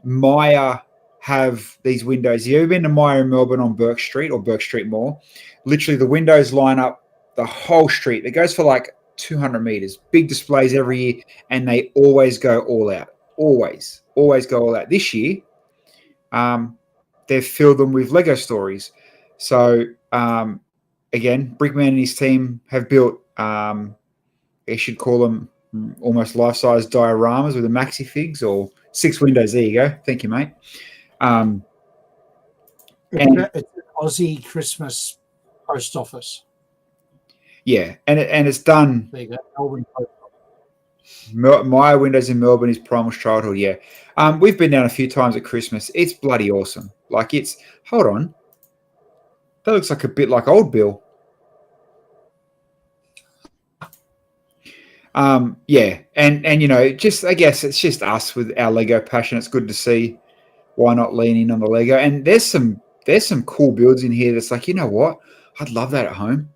[SPEAKER 1] Maya have these windows. You ever been to Maya in Melbourne on Burke Street or Burke Street Mall? Literally, the windows line up the whole street. It goes for like 200 meters. Big displays every year, and they always go all out. Always go all out. This year, they've filled them with Lego stories. So, again, Brickman and his team have built, they should call them almost life-size dioramas with the maxi figs or 6 windows. There you go. Thank you, mate.
[SPEAKER 2] And it's an Aussie Christmas post office.
[SPEAKER 1] Yeah, and it's done.
[SPEAKER 2] There you go. Melbourne Post Office.
[SPEAKER 1] My windows in Melbourne is Primal's childhood. Yeah, we've been down a few times at Christmas. It's bloody awesome. Like hold on, that looks like a bit like Old Bill. Yeah, and I guess it's just us with our Lego passion. It's good to see. Why not lean in on the Lego? And there's some cool builds in here that's like, you know what? I'd love that at home.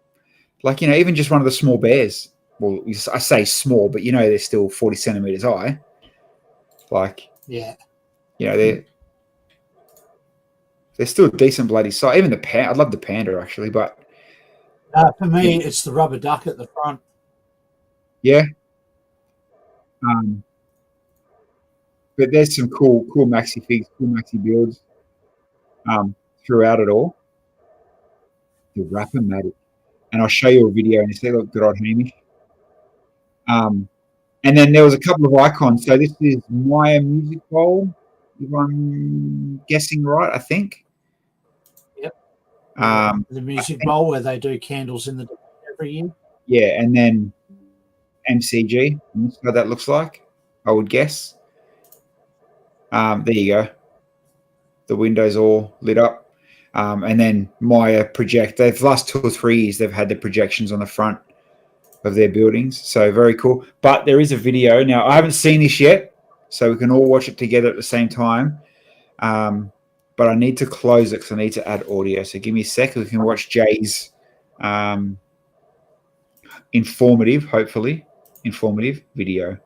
[SPEAKER 1] Like, even just one of the small bears. Well, I say small, but they're still 40 centimeters high. Like,
[SPEAKER 2] yeah,
[SPEAKER 1] they're still decent bloody size. Even the panda, I love the panda actually, but
[SPEAKER 2] for me, it's the rubber duck at the front.
[SPEAKER 1] Yeah. But there's some cool maxi figs, cool maxi builds throughout it all. The Rapper-matic. And I'll show you a video and you see, look, good old Hamish. And then there was a couple of icons. So this is Maya Music Bowl, if I'm guessing right, I think.
[SPEAKER 2] Yep. The Music Bowl where they do candles in the every year.
[SPEAKER 1] Yeah, and then MCG. That's what that looks like, I would guess. There you go. The windows all lit up. And then Maya project. The last 2 or 3 years, they've had the projections on the front of their buildings. So very cool. But there is a video. Now, I haven't seen this yet, so we can all watch it together at the same time. But I need to close it because I need to add audio. So give me a second. We can watch Jay's informative video.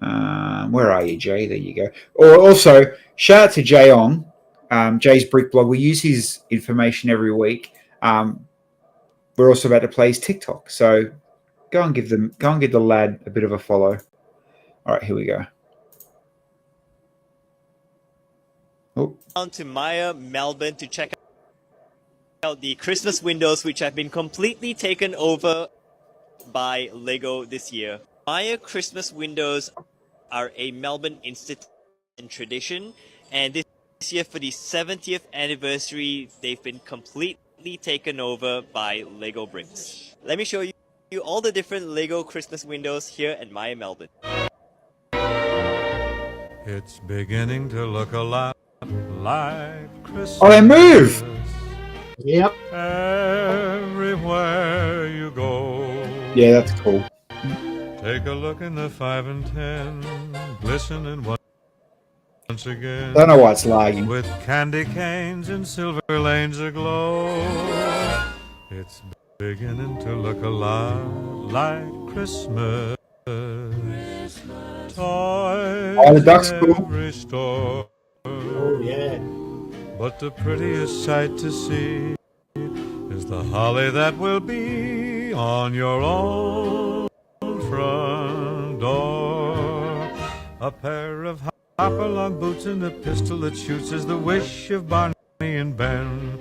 [SPEAKER 1] Where are you, Jay? There you go. Or also, shout out to Jay Ong, Jay's Brick Blog. We use his information every week. We're also about to play his TikTok, so go and give the lad a bit of a follow. All right, here we go.
[SPEAKER 3] Down to Maya, Melbourne to check out the Christmas windows, which have been completely taken over by Lego this year. Maya Christmas windows are a Melbourne institution tradition, and this year for the 70th anniversary, they've been completely taken over by Lego bricks. Let me show you all the different Lego Christmas windows here at Maya Melbourne.
[SPEAKER 4] It's beginning to look a lot like Christmas.
[SPEAKER 1] Oh, they move!
[SPEAKER 2] Yep.
[SPEAKER 4] Everywhere you go.
[SPEAKER 1] Yeah, that's cool.
[SPEAKER 4] Take a look in the 5 and 10, glistening once again.
[SPEAKER 1] I don't know why it's lagging.
[SPEAKER 4] With candy canes and silver lanes aglow. It's beginning to look a lot like Christmas. Toys
[SPEAKER 1] the duck's
[SPEAKER 4] in
[SPEAKER 1] cool.
[SPEAKER 4] every store.
[SPEAKER 2] Oh, yeah.
[SPEAKER 4] But the prettiest sight to see is the holly that will be on your own front door. A pair of hopalong boots and a pistol that shoots is the wish of Barney and Ben.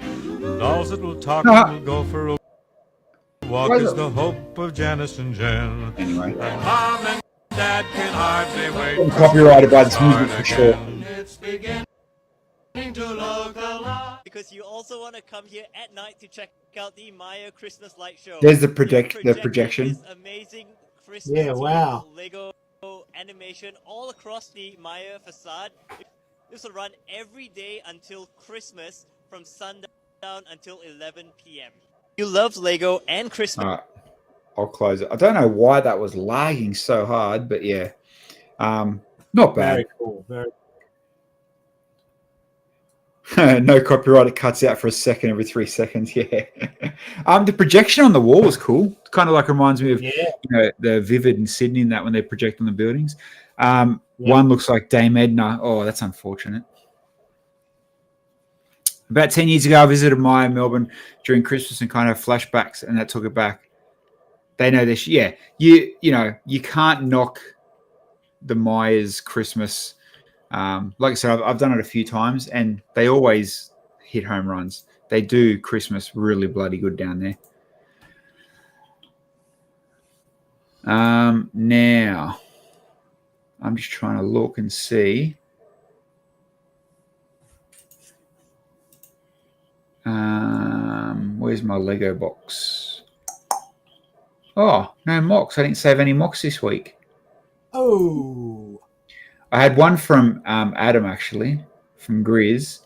[SPEAKER 4] Dolls that will talk and will go for a walk is the hope of Janice and Jen.
[SPEAKER 1] Anyway.
[SPEAKER 4] And Mom and Dad can hardly wait.
[SPEAKER 1] Copyrighted by this music for sure.
[SPEAKER 4] It's beginning to look a lot.
[SPEAKER 3] Because you also want to come here at night to check out the Maya Christmas light show.
[SPEAKER 1] There's the
[SPEAKER 3] We've
[SPEAKER 1] projection.
[SPEAKER 3] This amazing Christmas
[SPEAKER 2] Yeah, wow.
[SPEAKER 3] Lego animation all across the Maya facade. This will run every day until Christmas from sundown until 11 p.m. You love Lego and Christmas.
[SPEAKER 1] All right, I'll close it. I don't know why that was lagging so hard, but yeah, not bad.
[SPEAKER 2] Very cool. Very
[SPEAKER 1] No copyright. It cuts out for a second every 3 seconds. Yeah. The projection on the wall was cool. Kind of like reminds me of the Vivid in Sydney and that when they project on the buildings. One looks like Dame Edna. Oh, that's unfortunate. About 10 years ago, I visited Maya Melbourne during Christmas and kind of flashbacks, and that took it back. They know this. Yeah, you can't knock the Maya's Christmas. Like I said, I've done it a few times, and they always hit home runs. They do Christmas really bloody good down there. Now, I'm just trying to look and see. Where's my Lego box? Oh, no mocks. I didn't save any mocks this week.
[SPEAKER 2] Oh.
[SPEAKER 1] I had one from Adam, actually, from Grizz.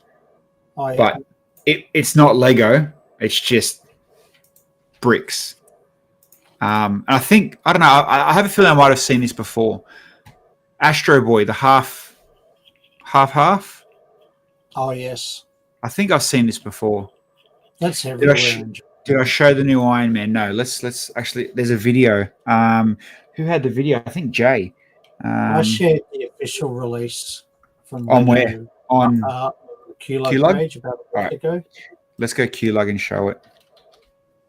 [SPEAKER 2] Oh, yeah.
[SPEAKER 1] But it's not Lego. It's just bricks. And I don't know. I have a feeling I might have seen this before. Astro Boy, the half.
[SPEAKER 2] Oh, yes.
[SPEAKER 1] I think I've seen this before.
[SPEAKER 2] That's everywhere.
[SPEAKER 1] Did I show the new Iron Man? No. Let's actually. There's a video. Who had the video? I think Jay.
[SPEAKER 2] I shared the official release from
[SPEAKER 1] on where? On
[SPEAKER 2] Q-Lug page about a week ago.
[SPEAKER 1] Let's go Q-Lug and show it.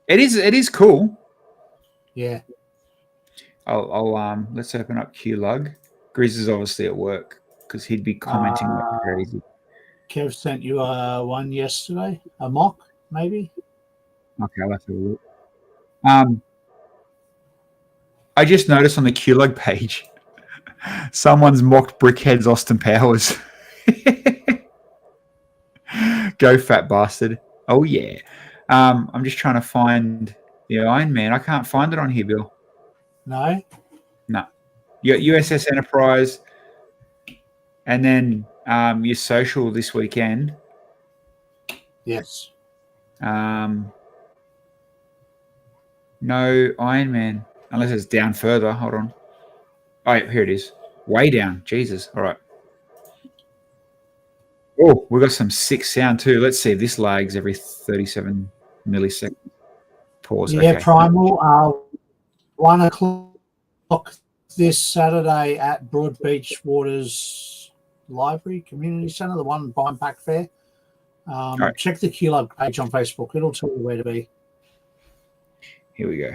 [SPEAKER 1] It is cool.
[SPEAKER 2] Yeah.
[SPEAKER 1] I'll let's open up Q-Lug. Grizz is obviously at work because he'd be commenting like crazy.
[SPEAKER 2] Kev sent you one yesterday, a mock, maybe.
[SPEAKER 1] Okay, I'll have to look. I just noticed on the Q-Lug page, someone's mocked Brickhead's Austin Powers. Go fat bastard. Oh yeah. I'm just trying to find the Iron Man. I can't find it on here, Bill.
[SPEAKER 2] No.
[SPEAKER 1] Your USS Enterprise, and then your social this weekend.
[SPEAKER 2] Yes.
[SPEAKER 1] No Iron Man, unless it's down further. Hold on. Oh, here it is. Way down. Jesus. All right. Oh, we've got some sick sound too. Let's see if this lags every 37 milliseconds. Pause.
[SPEAKER 2] Yeah,
[SPEAKER 1] okay.
[SPEAKER 2] Primal, 1 o'clock this Saturday at Broad Beach Waters Library Community Centre, the one behind Pack Fair.
[SPEAKER 1] Right.
[SPEAKER 2] Check the Q-Lug page on Facebook. It'll tell you where to be.
[SPEAKER 1] Here we go.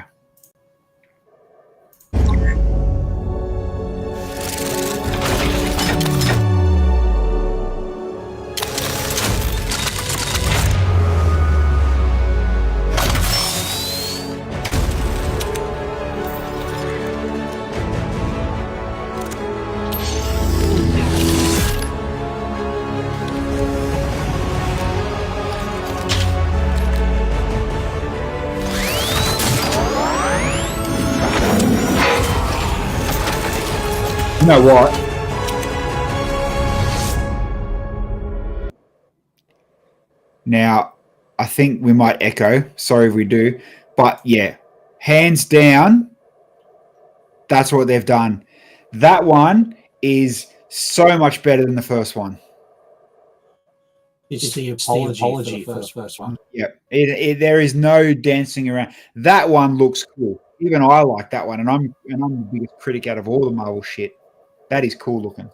[SPEAKER 1] You know what? Now, I think we might echo. Sorry if we do. But yeah, hands down, that's what they've done. That one is so much better than the first one.
[SPEAKER 2] It's the apology for the first one.
[SPEAKER 1] Yeah, there is no dancing around. That one looks cool. Even I like that one, and I'm the biggest critic out of all the Marvel shit. That is cool looking.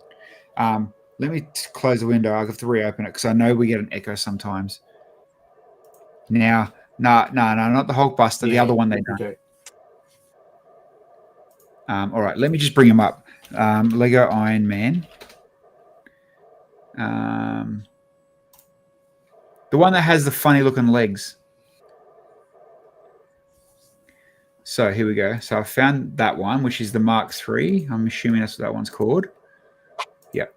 [SPEAKER 1] Let me close the window. I have to reopen it because I know we get an echo sometimes. Now, no, not the Hulkbuster. The other one they done. All right, let me just bring them up. Lego Iron Man. The one that has the funny looking legs. So here we go. So I found that one, which is the Mark III. I'm assuming that's what that one's called. Yep.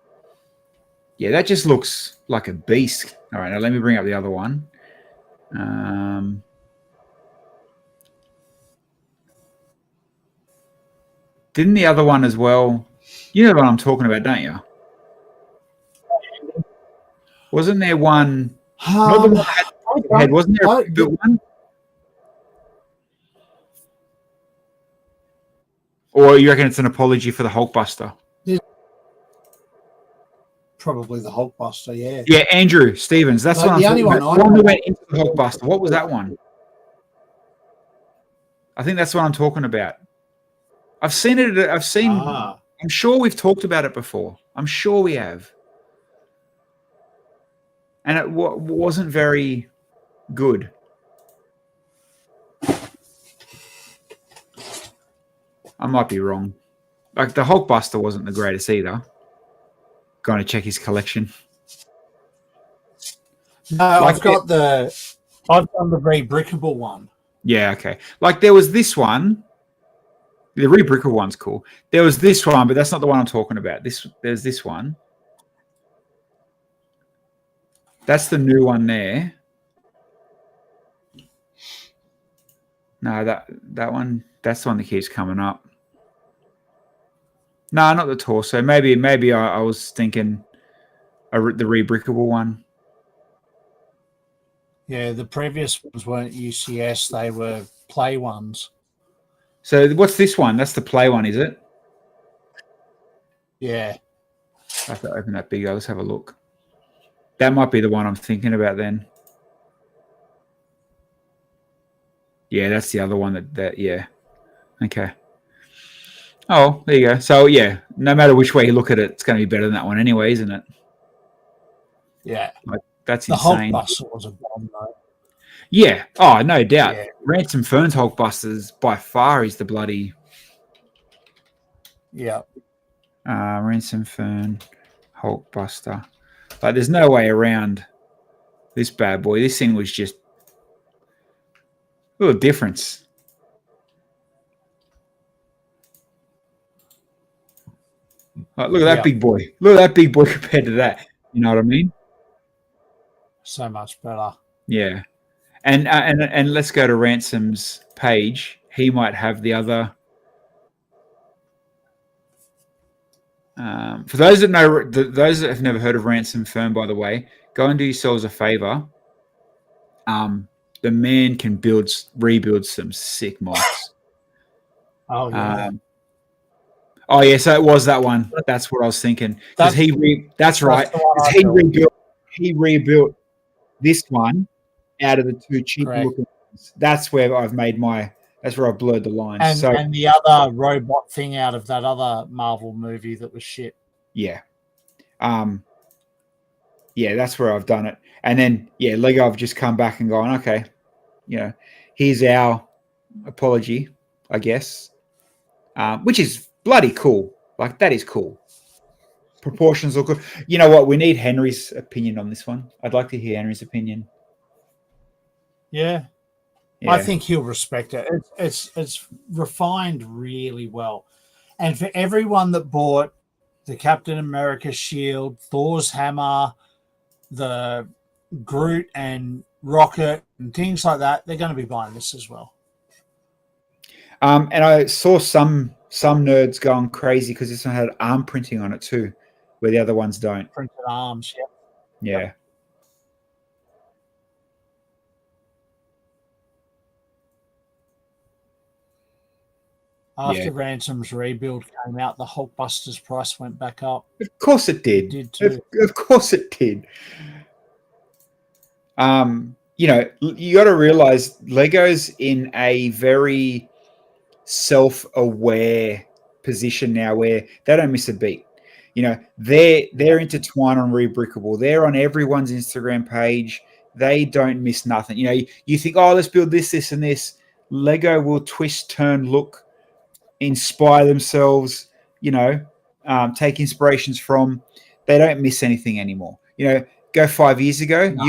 [SPEAKER 1] Yeah, that just looks like a beast. All right, now let me bring up the other one. Didn't the other one as well? You know what I'm talking about, don't you? Wasn't there one? Not the one that had the head. Wasn't there a rebuilt one? Or you reckon it's an apology for the Hulkbuster?
[SPEAKER 2] Probably the Hulkbuster, yeah.
[SPEAKER 1] Yeah, Andrew Stevens. That's what I'm talking about. The one that went into the Hulkbuster. What was that one? I think that's what I'm talking about. I've seen it. I'm sure we've talked about it before. I'm sure we have. And it wasn't very good. I might be wrong. Like the Hulkbuster wasn't the greatest either. Going to check his collection.
[SPEAKER 2] No, I've done the rebrickable one.
[SPEAKER 1] Yeah, okay. Like there was this one. The rebrickable one's cool. There was this one, but that's not the one I'm talking about. There's this one. That's the new one there. No, that one. That's the one that keeps coming up. No, not the torso. Maybe I was thinking the rebrickable one.
[SPEAKER 2] Yeah, the previous ones weren't UCS. They were play ones.
[SPEAKER 1] So what's this one? That's the play one, is it?
[SPEAKER 2] Yeah.
[SPEAKER 1] I have to open that bigger. Let's have a look. That might be the one I'm thinking about then. Yeah, that's the other one yeah. Okay. Oh, there you go. So, yeah, no matter which way you look at it, it's going to be better than that one anyway, isn't it?
[SPEAKER 2] Yeah.
[SPEAKER 1] Like, that's
[SPEAKER 2] insane.
[SPEAKER 1] The
[SPEAKER 2] Hulkbuster was a bomb, though.
[SPEAKER 1] Yeah. Oh, no doubt. Yeah. Ransom Fern's Hulkbusters, by far, is the bloody...
[SPEAKER 2] Yeah.
[SPEAKER 1] Ransom Fern Hulkbuster. Like, there's no way around this bad boy. This thing was just a little difference. Like, look at that big boy. Look at that big boy compared to that. You know what I mean?
[SPEAKER 2] So much better.
[SPEAKER 1] Yeah. And let's go to Ransom's page. He might have the other. For those that know, those that have never heard of Ransom Fern, by the way, go and do yourselves a favor. The man can rebuild some sick mocks.
[SPEAKER 2] Oh yeah.
[SPEAKER 1] Oh yeah, so it was that one. That's what I was thinking. Because that's right. He rebuilt this one out of the two cheap looking ones. That's where I've blurred the lines.
[SPEAKER 2] And the other robot thing out of that other Marvel movie that was shit.
[SPEAKER 1] Yeah. Yeah, that's where I've done it. And then Lego have just come back and gone, okay, here's our apology, I guess. Which is bloody cool. Like, that is cool. Proportions look good. You know what? We need Henry's opinion on this one. I'd like to hear Henry's opinion.
[SPEAKER 2] Yeah. I think he'll respect it. It's refined really well. And for everyone that bought the Captain America shield, Thor's hammer, the Groot and Rocket and things like that, they're going to be buying this as well.
[SPEAKER 1] And I saw some nerds going crazy because this one had arm printing on it too, where the other ones don't.
[SPEAKER 2] Printed arms,
[SPEAKER 1] yeah.
[SPEAKER 2] Yep. After Ransom's rebuild came out, the Hulkbuster's price went back up.
[SPEAKER 1] Of course it did.
[SPEAKER 2] It did too.
[SPEAKER 1] Of course it did. You got to realize Lego's in a very self-aware position now where they don't miss a beat. They're intertwined on Rebrickable. They're on everyone's Instagram page. They don't miss nothing. You think, oh, let's build this, and this. Lego will twist, turn, look inspire themselves, take inspirations from, they don't miss anything anymore. Go 5 years ago,
[SPEAKER 2] No.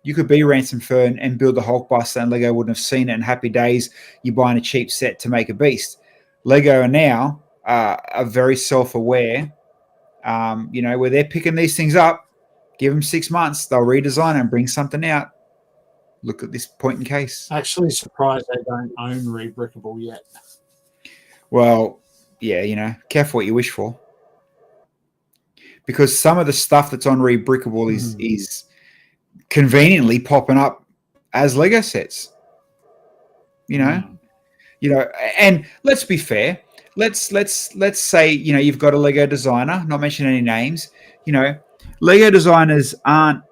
[SPEAKER 1] you could be Ransom Fern and build the Hulkbuster, and Lego wouldn't have seen it. And happy days, you're buying a cheap set to make a beast. Lego are now are very self-aware, where they're picking these things up. Give them 6 months, they'll redesign and bring something out. Look at this point in case.
[SPEAKER 2] Actually surprised they don't own Rebrickable yet.
[SPEAKER 1] Well, yeah, careful what you wish for. Because some of the stuff that's on Rebrickable is conveniently popping up as Lego sets. And let's be fair. Let's say, you've got a Lego designer, not mention any names. Lego designers aren't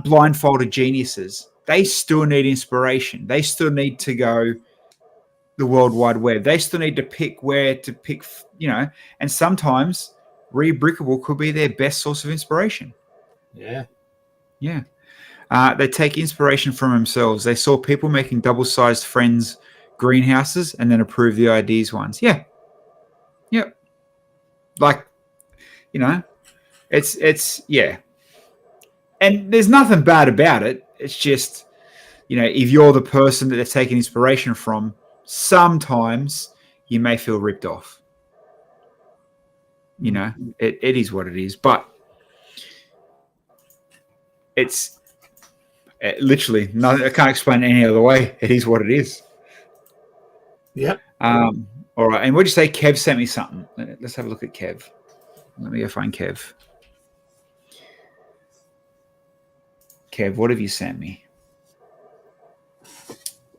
[SPEAKER 1] blindfolded geniuses. They still need inspiration. They still need to go the World Wide Web. They still need to pick where to pick, and sometimes Rebrickable could be their best source of inspiration.
[SPEAKER 2] Yeah.
[SPEAKER 1] Yeah. They take inspiration from themselves. They saw people making double-sized Friends greenhouses and then approve the ideas ones. Yeah. Yep. Like, it's yeah. And there's nothing bad about it. It's just, if you're the person that they're taking inspiration from, sometimes you may feel ripped off. It is what it is. But it's literally nothing. I can't explain it any other way. It is what it is.
[SPEAKER 2] Yep.
[SPEAKER 1] All right. And what did you say? Kev sent me something. Let's have a look at Kev. Let me go find Kev. Kev, what have you sent me?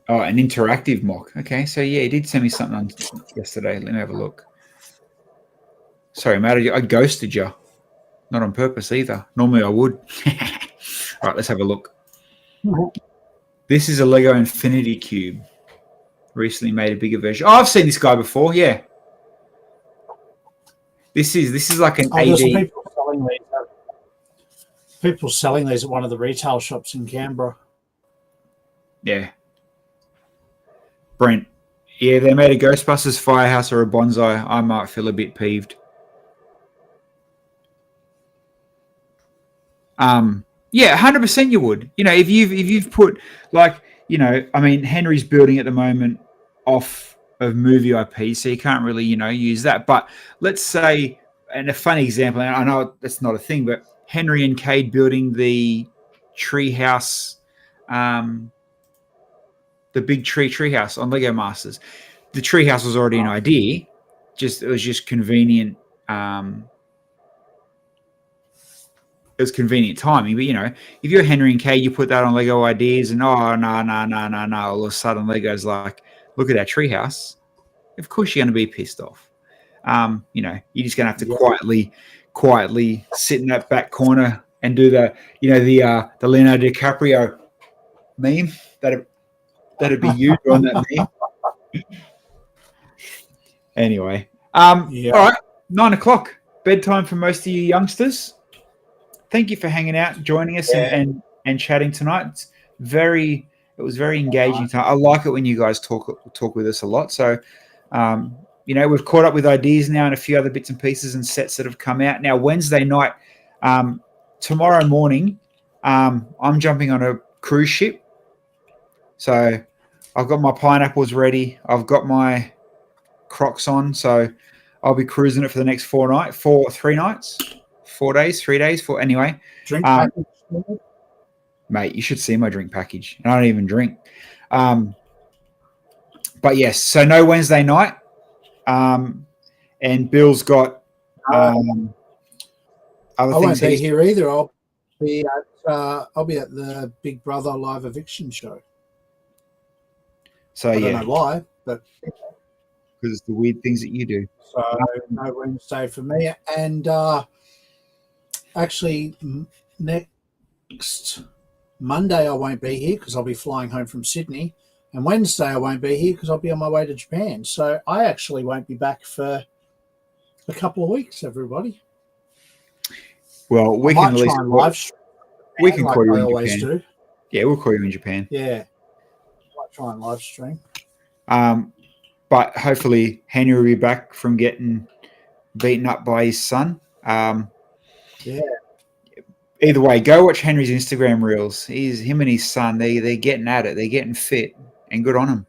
[SPEAKER 1] Oh, an interactive mock. Okay, so yeah, he did send me something on yesterday. Let me have a look. Sorry, Matt, I ghosted you. Not on purpose either. Normally I would. All right, let's have a look. This is a Lego Infinity Cube. Recently made a bigger version. Oh, I've seen this guy before. Yeah. This is like an AD.
[SPEAKER 2] People selling these at one of the retail shops in Canberra.
[SPEAKER 1] Yeah. Brent. Yeah, they made a Ghostbusters firehouse or a bonsai. I might feel a bit peeved. Yeah, 100% you would. If you've put Henry's building at the moment off of movie IP, so you can't really, use that. But let's say, and a funny example, and I know that's not a thing, but Henry and Cade building the treehouse, the big treehouse on Lego Masters. The treehouse was already an idea, it was just convenient. It was convenient timing, but if you're Henry and Cade, you put that on Lego Ideas, and no, all of a sudden Lego's like, look at our treehouse. Of course, you're going to be pissed off. You're just going to have to quietly sit in that back corner and do the Leonardo DiCaprio meme. That'd be you doing that meme. Anyway, all right, 9 o'clock, bedtime for most of you youngsters. Thank you for hanging out, joining us, and chatting tonight. It was very engaging. I like it when you guys talk with us a lot. So, we've caught up with ideas now and a few other bits and pieces and sets that have come out. Now, Wednesday night, tomorrow morning, I'm jumping on a cruise ship. So I've got my pineapples ready. I've got my Crocs on. So I'll be cruising it for the next 3 nights. 4 days, 3 days, anyway.
[SPEAKER 2] Drink package.
[SPEAKER 1] Mate, you should see my drink package. And I don't even drink. But yes, so no Wednesday night. And Bill's got other things.
[SPEAKER 2] I won't be here either. I'll be at the Big Brother live eviction show.
[SPEAKER 1] So
[SPEAKER 2] I don't know why, but
[SPEAKER 1] because it's the weird things that you do.
[SPEAKER 2] So no Wednesday for me. And actually, next Monday I won't be here because I'll be flying home from Sydney. And Wednesday I won't be here because I'll be on my way to Japan. So I actually won't be back for a couple of weeks, everybody.
[SPEAKER 1] Well, we can at least
[SPEAKER 2] live stream.
[SPEAKER 1] We can call you in
[SPEAKER 2] always
[SPEAKER 1] Japan.
[SPEAKER 2] Do.
[SPEAKER 1] Yeah, we'll call you in Japan.
[SPEAKER 2] Yeah. I might try and live stream.
[SPEAKER 1] But but hopefully Henry will be back from getting beaten up by his son.
[SPEAKER 2] Yeah.
[SPEAKER 1] Either way, go watch Henry's Instagram reels. Him and his son, they're getting at it. They're getting fit, and good on them.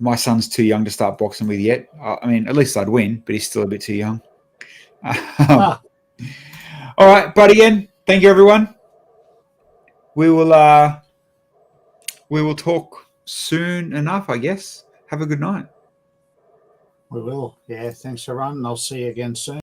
[SPEAKER 1] My son's too young to start boxing with yet. I mean, at least I'd win, but he's still a bit too young. All right, but again, thank you, everyone. We will talk soon enough, I guess. Have a good night.
[SPEAKER 2] We will. Yeah. Thanks, everyone. I'll see you again soon.